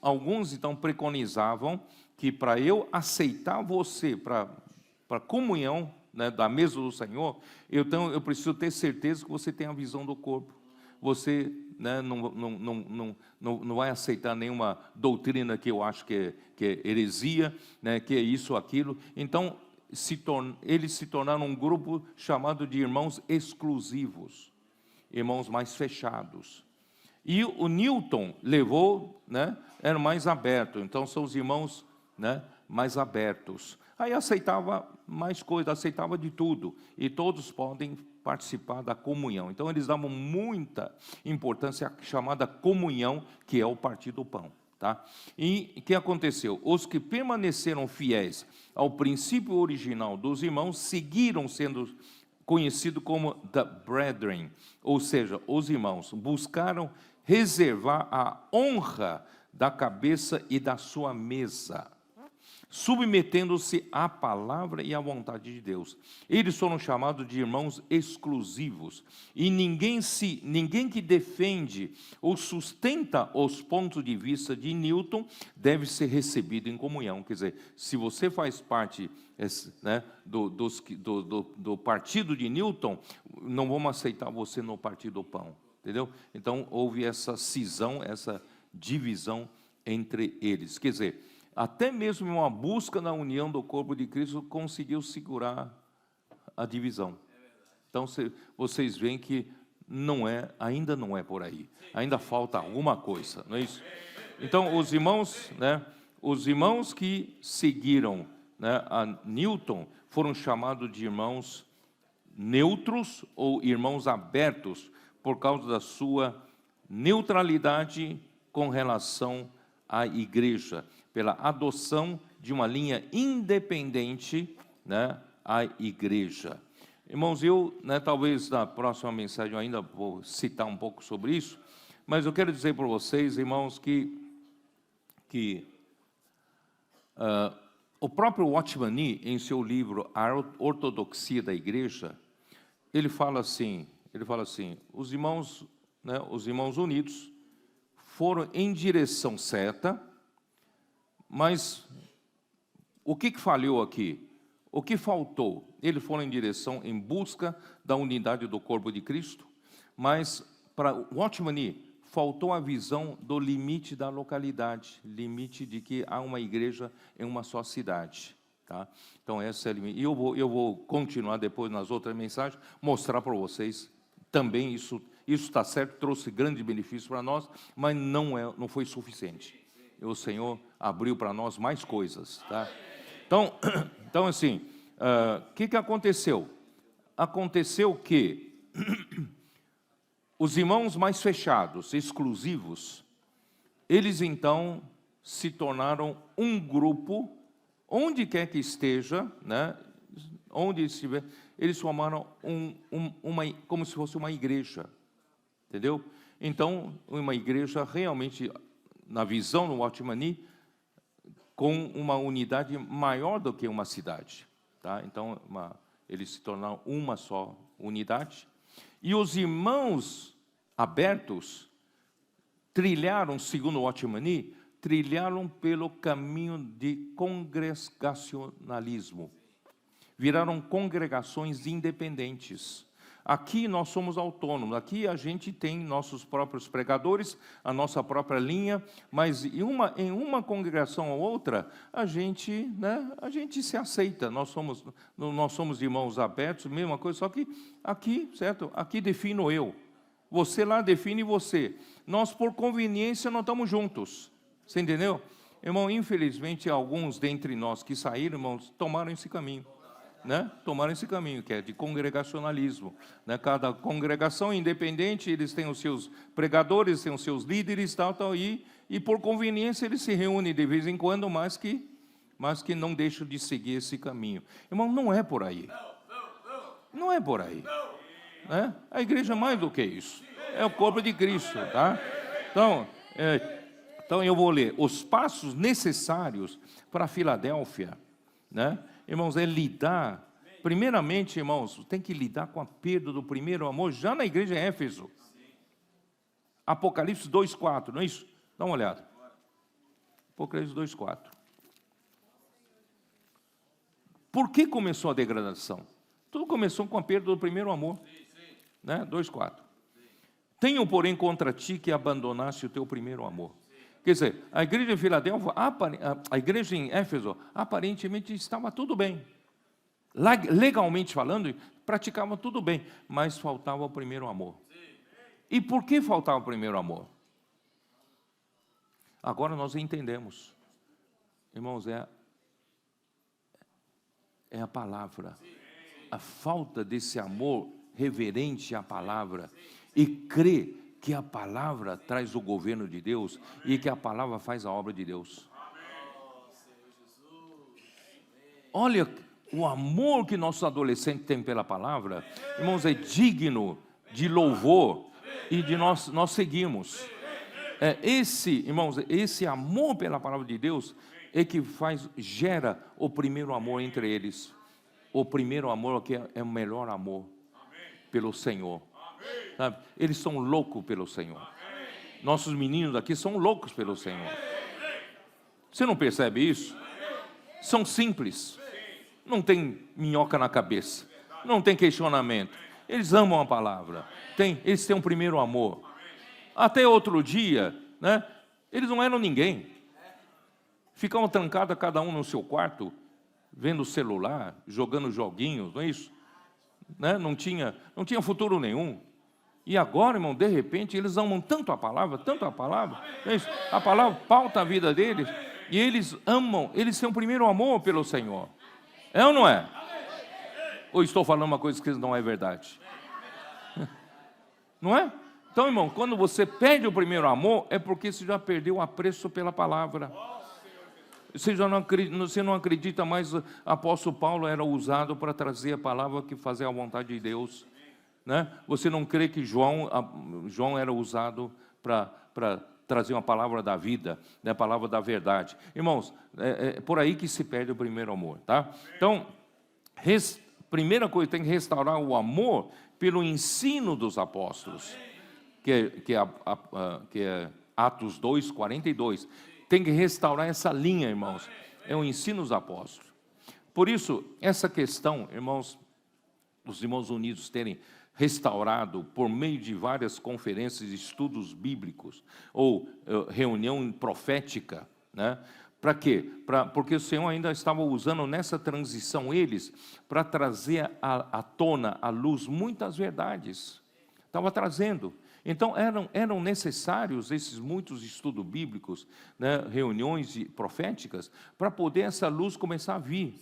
alguns então preconizavam que para eu aceitar você para comunhão, né, da mesa do Senhor, então eu preciso ter certeza que você tem a visão do corpo. Você, né, não vai aceitar nenhuma doutrina que eu acho que é heresia, né, que é isso ou aquilo. Então, eles se tornaram um grupo chamado de irmãos exclusivos, irmãos mais fechados. E o Newton levou, né, era mais aberto. Então, são os irmãos, né, mais abertos. Aí aceitava mais coisas, aceitava de tudo. E todos podem participar da comunhão. Então, eles davam muita importância à chamada comunhão, que é o partir do pão. Tá? E o que aconteceu? Os que permaneceram fiéis ao princípio original dos irmãos, seguiram sendo conhecidos como the brethren, ou seja, os irmãos, buscaram reservar a honra da cabeça e da sua mesa, submetendo-se à palavra e à vontade de Deus. Eles foram chamados de irmãos exclusivos. E ninguém que defende ou sustenta os pontos de vista de Newton deve ser recebido em comunhão. Quer dizer, se você faz parte, né, do partido de Newton, não vamos aceitar você no partido do pão. Entendeu? Então, houve essa cisão, essa divisão entre eles. Quer dizer, até mesmo uma busca na união do corpo de Cristo conseguiu segurar a divisão. Então, vocês veem que ainda não é por aí. Ainda falta alguma coisa, não é isso? Então, os irmãos que seguiram, né, a Newton foram chamados de irmãos neutros ou irmãos abertos por causa da sua neutralidade com relação à igreja, pela adoção de uma linha independente, né, à igreja. Irmãos, talvez na próxima mensagem eu ainda vou citar um pouco sobre isso, mas eu quero dizer para vocês, irmãos, que o próprio Watchman Nee, em seu livro A Ortodoxia da Igreja, ele fala assim, os irmãos unidos foram em direção certa, mas o que falhou aqui? O que faltou? Eles foram em busca da unidade do corpo de Cristo, mas para Watchman Nee faltou a visão do limite da localidade, limite de que há uma igreja em uma só cidade. Tá? Então, essa é a limite. E eu vou continuar depois nas outras mensagens, mostrar para vocês também isso está certo, trouxe grande benefício para nós, mas não foi suficiente. E o Senhor abriu para nós mais coisas. Tá? Então assim, o que aconteceu? Aconteceu que os irmãos mais fechados, exclusivos, eles então se tornaram um grupo, onde quer que esteja, né, onde estiver, eles formaram como se fosse uma igreja, entendeu? Então, uma igreja realmente, na visão do Watchman Nee, com uma unidade maior do que uma cidade. Tá? Então, eles se tornaram uma só unidade. E os irmãos abertos trilharam, segundo o Watchman Nee, trilharam pelo caminho de congregacionalismo. Viraram congregações independentes. Aqui nós somos autônomos, aqui a gente tem nossos próprios pregadores, a nossa própria linha, mas em uma congregação ou outra, a gente se aceita, nós somos irmãos abertos, mesma coisa, só que aqui, certo? Aqui defino eu, você lá define você, nós por conveniência não estamos juntos, você entendeu? Irmão, infelizmente alguns dentre nós que saíram, irmãos, tomaram esse caminho. né, tomaram esse caminho, que é de congregacionalismo. Né? Cada congregação independente, eles têm os seus pregadores, têm os seus líderes, tal, e por conveniência eles se reúnem de vez em quando, mas que não deixam de seguir esse caminho. Irmão, não é por aí. Não é por aí. Né? A igreja é mais do que isso. É o corpo de Cristo, tá? Então eu vou ler os passos necessários para Filadélfia, né? Irmãos, é lidar, primeiramente, irmãos, tem que lidar com a perda do primeiro amor, já na igreja em Éfeso. Apocalipse 2:4, não é isso? Dá uma olhada. Apocalipse 2:4. Por que começou a degradação? Tudo começou com a perda do primeiro amor, né? 2:4. Tenho, porém, contra ti que abandonaste o teu primeiro amor. Quer dizer, a igreja em Filadélfia, a igreja em Éfeso, aparentemente estava tudo bem. Legalmente falando, praticava tudo bem, mas faltava o primeiro amor. E por que faltava o primeiro amor? Agora nós entendemos. Irmãos, é a palavra. A falta desse amor reverente à palavra e crer que a palavra traz o governo de Deus e que a palavra faz a obra de Deus. Olha o amor que nossos adolescentes têm pela palavra, irmãos, é digno de louvor e de nós seguimos. Irmãos, esse amor pela palavra de Deus é que gera o primeiro amor entre eles. O primeiro amor que é o melhor amor pelo Senhor. Sabe? Eles são loucos pelo Senhor. Nossos meninos aqui são loucos pelo Senhor. Você não percebe isso? São simples. Não tem minhoca na cabeça. Não tem questionamento. Eles amam a palavra. Eles têm um primeiro amor. Até outro dia, né, eles não eram ninguém. Ficavam trancados cada um no seu quarto, vendo o celular, jogando joguinhos, não é isso? Né? Não tinha futuro nenhum. E agora, irmão, de repente, eles amam tanto a palavra, é isso? A palavra pauta a vida deles, e eles amam, eles têm um primeiro amor pelo Senhor. É ou não é? Ou estou falando uma coisa que não é verdade? Não é? Então, irmão, quando você perde o primeiro amor, é porque você já perdeu o apreço pela palavra. Você não acredita mais, o apóstolo Paulo era usado para trazer a palavra que fazia a vontade de Deus. Né? Você não crê que João era usado para trazer uma palavra da vida, né? A palavra da verdade. Irmãos, é por aí que se perde o primeiro amor. Tá? Então, primeira coisa, tem que restaurar o amor pelo ensino dos apóstolos, que é Atos 2:42. Tem que restaurar essa linha, irmãos. É o ensino dos apóstolos. Por isso, essa questão, irmãos, os irmãos unidos terem restaurado por meio de várias conferências, estudos bíblicos, ou reunião profética, né? Para quê? Porque o Senhor ainda estava usando nessa transição eles para trazer à tona, à luz, muitas verdades. Estava trazendo. Então, eram necessários esses muitos estudos bíblicos, né, reuniões proféticas, para poder essa luz começar a vir.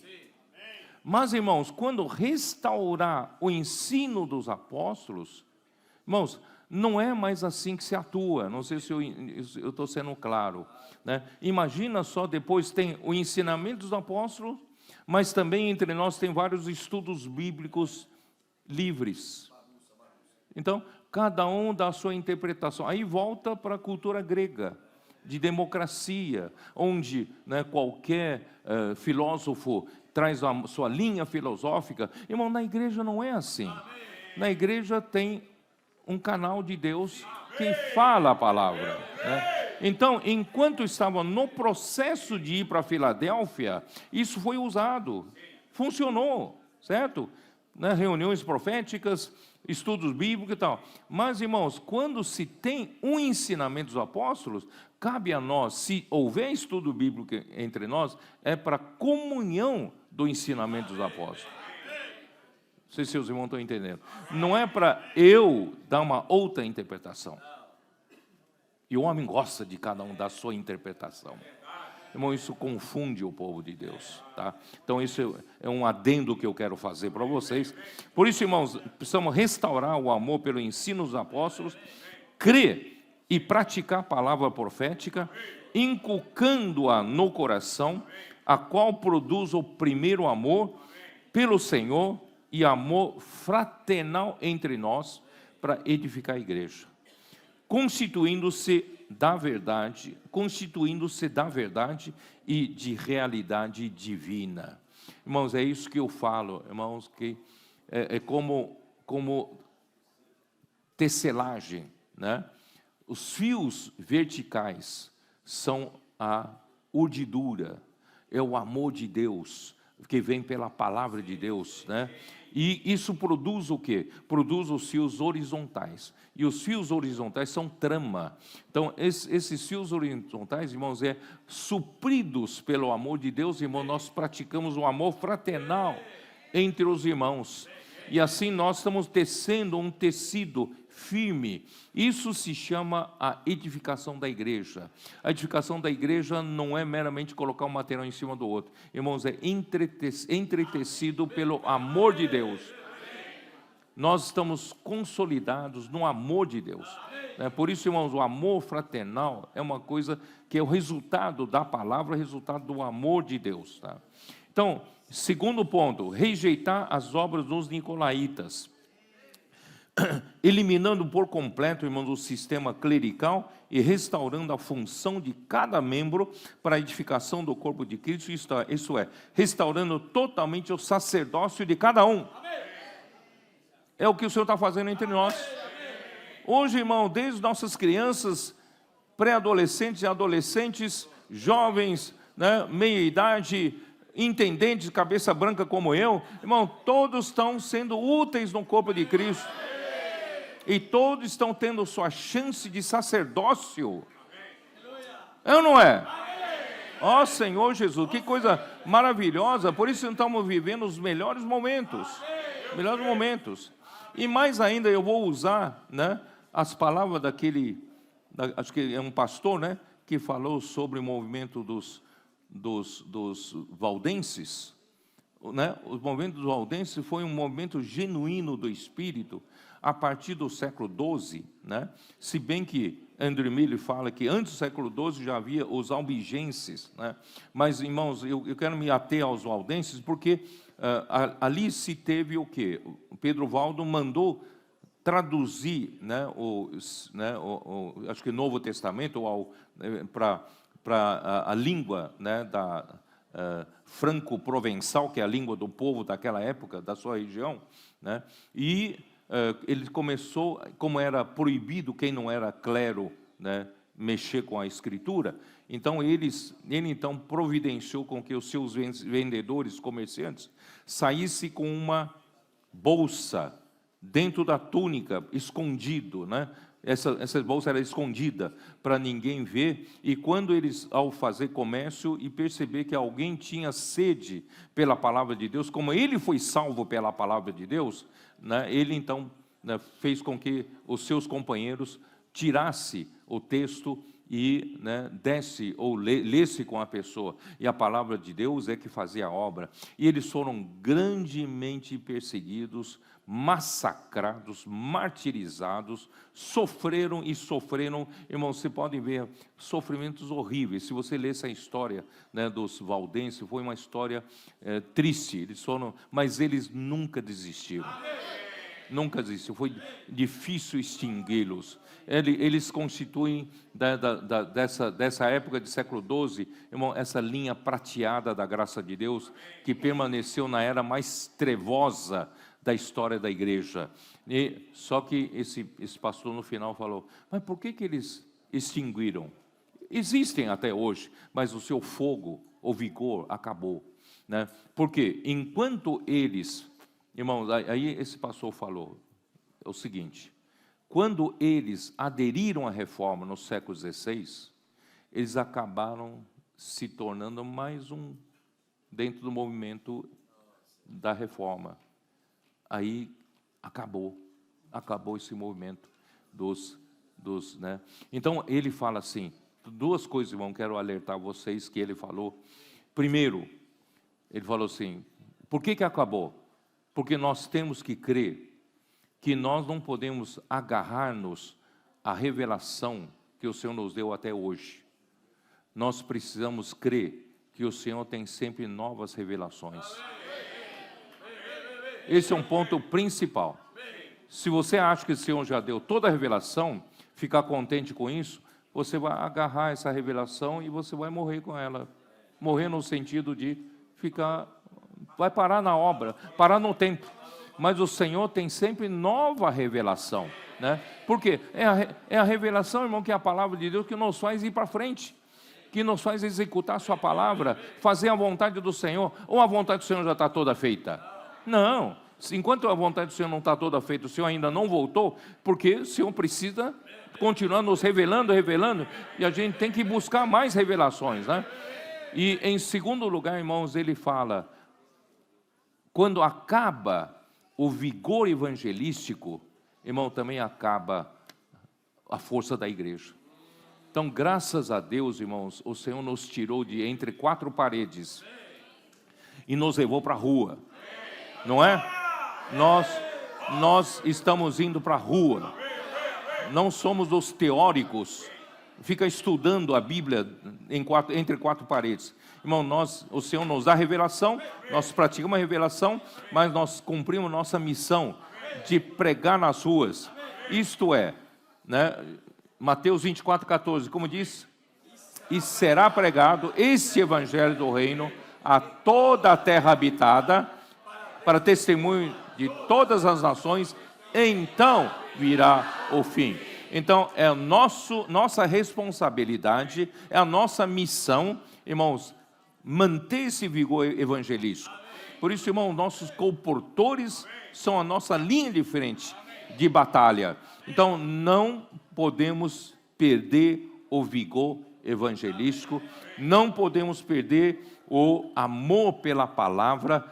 Mas, irmãos, quando restaurar o ensino dos apóstolos, irmãos, não é mais assim que se atua. Não sei se eu estou sendo claro, né? Imagina só, depois tem o ensinamento dos apóstolos, mas também entre nós tem vários estudos bíblicos livres. Então, cada um dá a sua interpretação. Aí volta para a cultura grega, de democracia, onde, né, qualquer filósofo traz a sua linha filosófica. Irmão, na igreja não é assim. Na igreja tem um canal de Deus que fala a palavra, né? Então, enquanto estavam no processo de ir para Filadélfia, isso foi usado, funcionou, certo? Né? Reuniões proféticas, estudos bíblicos e tal. Mas, irmãos, quando se tem um ensinamento dos apóstolos, cabe a nós, se houver estudo bíblico entre nós, é para comunhão do ensinamento dos apóstolos. Não sei se seus irmãos estão entendendo. Não é para eu dar uma outra interpretação. E o homem gosta de cada um dar a sua interpretação. Irmão, isso confunde o povo de Deus, tá? Então, isso é um adendo que eu quero fazer para vocês. Por isso, irmãos, precisamos restaurar o amor pelo ensino dos apóstolos, crer e praticar a palavra profética, inculcando-a no coração, a qual produz o primeiro amor pelo Senhor e amor fraternal entre nós, para edificar a igreja, constituindo-se da verdade e de realidade divina. Irmãos, é isso que eu falo, irmãos, que é como tecelagem, né? Os fios verticais são a urdidura, é o amor de Deus, que vem pela palavra de Deus, né? E isso produz o quê? Produz os fios horizontais. E os fios horizontais são trama. Então, esses fios horizontais, irmãos, supridos pelo amor de Deus, irmãos, nós praticamos o amor fraternal entre os irmãos. E assim nós estamos tecendo um tecido firme. Isso se chama a edificação da igreja. A edificação da igreja não é meramente colocar um material em cima do outro. Irmãos, é entretecido pelo amor de Deus. Nós estamos consolidados no amor de Deus. Por isso, irmãos, o amor fraternal é uma coisa que é o resultado da palavra, o resultado do amor de Deus. Tá? Então, segundo ponto, rejeitar as obras dos nicolaítas, eliminando por completo, irmãos, o sistema clerical e restaurando a função de cada membro para a edificação do corpo de Cristo, isso é, restaurando totalmente o sacerdócio de cada um. É o que o Senhor está fazendo entre nós. Hoje, irmão, desde nossas crianças, pré-adolescentes e adolescentes, jovens, né, meia-idade, intendentes, cabeça branca como eu, irmão, todos estão sendo úteis no corpo de Cristo. E todos estão tendo sua chance de sacerdócio. É ou não é? Ó Senhor Jesus, que coisa maravilhosa. Por isso estamos vivendo os melhores momentos. Melhores momentos. E mais ainda eu vou usar, né, as palavras acho que é um pastor, né, que falou sobre o movimento dos valdenses. Né? O movimento dos valdenses foi um movimento genuíno do Espírito a partir do século XII, né? Se bem que Andrew Miller fala que antes do século XII já havia os albigenses, né? Mas, irmãos, eu quero me ater aos valdenses porque ali se teve o quê? O Pedro Valdo mandou traduzir, né, acho que Novo Testamento para a língua, né, da franco-provençal, que é a língua do povo daquela época, da sua região, né? E ele começou, como era proibido quem não era clero, né, mexer com a escritura, então ele então providenciou com que os seus vendedores, comerciantes, saíssem com uma bolsa dentro da túnica, escondido, né? Essa bolsa era escondida para ninguém ver, e quando eles, ao fazer comércio e perceber que alguém tinha sede pela palavra de Deus, como ele foi salvo pela palavra de Deus, né, ele então, né, fez com que os seus companheiros tirasse o texto e, né, desse ou lesse com a pessoa, e a palavra de Deus é que fazia a obra, e eles foram grandemente perseguidos, massacrados, martirizados, sofreram, irmãos, você pode ver sofrimentos horríveis. Se você ler essa história, né, dos valdenses, foi uma história triste, mas eles nunca desistiram. Nunca desistiram, foi difícil extingui-los. Eles constituem dessa época de século XII, irmão, essa linha prateada da graça de Deus, que permaneceu na era mais trevosa da história da igreja. E só que esse pastor no final falou: mas por que eles extinguiram? Existem até hoje, mas o seu fogo, o vigor, acabou, né? Porque enquanto eles, irmãos, aí esse pastor falou o seguinte: quando eles aderiram à reforma no século XVI, eles acabaram se tornando mais um dentro do movimento da reforma. Aí acabou esse movimento né? Então ele fala assim: duas coisas, irmão, quero alertar vocês que ele falou. Primeiro, ele falou assim, por que acabou? Porque nós temos que crer que nós não podemos agarrar-nos à revelação que o Senhor nos deu até hoje. Nós precisamos crer que o Senhor tem sempre novas revelações. Esse é um ponto principal. Se você acha que o Senhor já deu toda a revelação, ficar contente com isso, você vai agarrar essa revelação e você vai morrer com ela. Morrer no sentido de ficar, vai parar na obra, parar no tempo. Mas o Senhor tem sempre nova revelação, né? Por quê? É a revelação, irmão, que é a palavra de Deus que nos faz ir para frente, que nos faz executar a sua palavra, fazer a vontade do Senhor. Ou a vontade do Senhor já está toda feita? Não. Enquanto a vontade do Senhor não está toda feita, o Senhor ainda não voltou, porque o Senhor precisa continuar nos revelando, e a gente tem que buscar mais revelações, né? E em segundo lugar, irmãos, ele fala, quando acaba o vigor evangelístico, irmão, também acaba a força da igreja. Então, graças a Deus, irmãos, o Senhor nos tirou de entre quatro paredes e nos levou para a rua, não é? Nós estamos indo para a rua, não somos os teóricos, fica estudando a Bíblia entre quatro paredes. Irmão, o Senhor nos dá revelação, nós praticamos a revelação, mas nós cumprimos nossa missão de pregar nas ruas. Isto é, né, Mateus 24:14, como diz, e será pregado esse evangelho do reino a toda a terra habitada, para testemunho de todas as nações, então virá o fim. Então, é nossa responsabilidade, é a nossa missão, irmãos, manter esse vigor evangelístico. Por isso, irmão, nossos comportores são a nossa linha de frente de batalha. Então, não podemos perder o vigor evangelístico, não podemos perder o amor pela palavra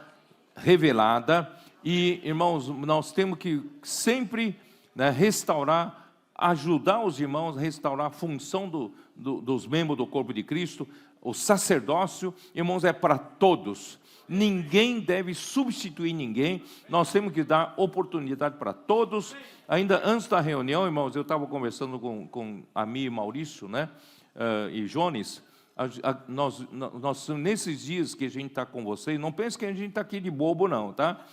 revelada. E, irmãos, nós temos que sempre, né, restaurar, ajudar os irmãos a restaurar a função dos membros do corpo de Cristo. O sacerdócio, irmãos, é para todos. Ninguém deve substituir ninguém. Nós temos que dar oportunidade para todos. Ainda antes da reunião, irmãos, eu estava conversando com a Mi e Maurício, né, e Jones. Nós, nesses dias que a gente está com vocês, não pense que a gente está aqui de bobo, não, tá?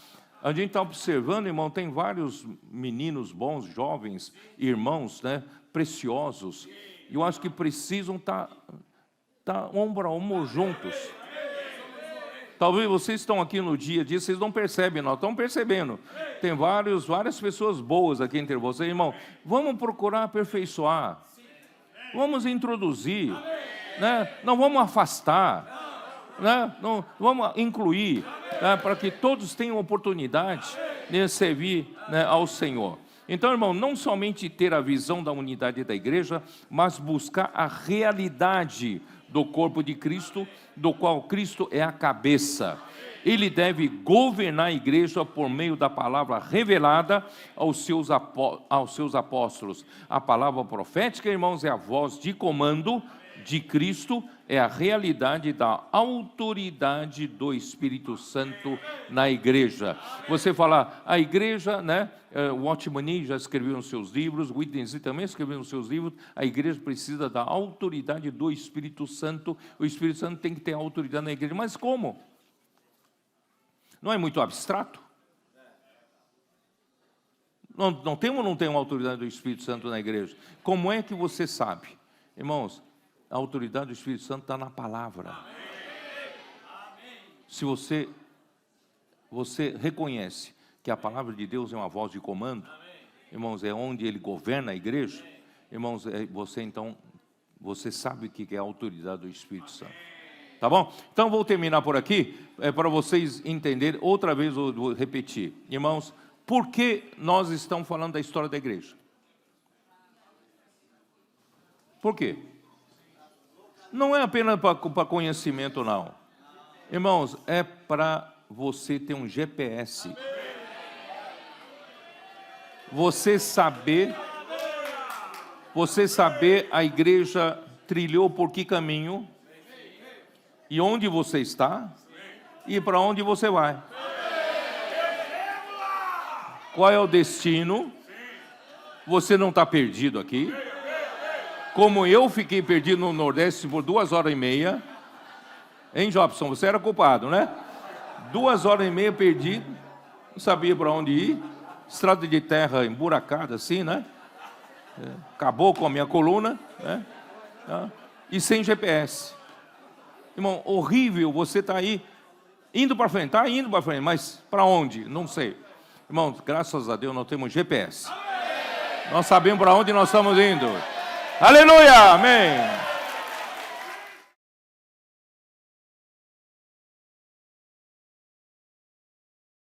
A gente está observando, irmão, tem vários meninos bons, jovens, irmãos, né, preciosos. E eu acho que precisam estar ombro a ombro juntos. Talvez vocês estão aqui no dia a dia, vocês não percebem, nós estamos percebendo. Tem várias pessoas boas aqui entre vocês, irmão. Vamos procurar aperfeiçoar. Vamos introduzir, né? Não vamos afastar, né? Não vamos incluir, né? Para que todos tenham oportunidade de servir, né, ao Senhor. Então, irmão, não somente ter a visão da unidade da igreja, mas buscar a realidade do corpo de Cristo, do qual Cristo é a cabeça. Ele deve governar a igreja por meio da palavra revelada aos seus apóstolos. A palavra profética, irmãos, é a voz de comando de Cristo, é a realidade da autoridade do Espírito Santo na igreja. Você fala, a igreja, né? Watchman Nee já escreveu nos seus livros, Witness também escreveu nos seus livros, a igreja precisa da autoridade do Espírito Santo. O Espírito Santo tem que ter autoridade na igreja. Mas como? Não é muito abstrato? Não tem uma autoridade do Espírito Santo na igreja? Como é que você sabe? Irmãos, a autoridade do Espírito Santo está na palavra. Se você reconhece que a palavra de Deus é uma voz de comando, irmãos, é onde Ele governa a igreja, irmãos, você sabe o que é a autoridade do Espírito Santo. Tá bom? Então vou terminar por aqui, para vocês entenderem. Outra vez eu vou repetir. Irmãos, por que nós estamos falando da história da igreja? Por quê? Não é apenas para conhecimento, não. Irmãos, é para você ter um GPS. Você saber a igreja trilhou por que caminho, e onde você está, e para onde você vai. Qual é o destino? Você não está perdido aqui. Como eu fiquei perdido no Nordeste por 2h30. Hein, Jobson? Você era culpado, né? 2h30 perdido. Não sabia para onde ir. Estrada de terra emburacada assim, né? Acabou com a minha coluna, né? E sem GPS. Irmão, horrível, você está aí, indo para frente, está indo para frente, mas para onde? Não sei. Irmãos, graças a Deus nós temos GPS. Nós sabemos para onde nós estamos indo. Aleluia, amém.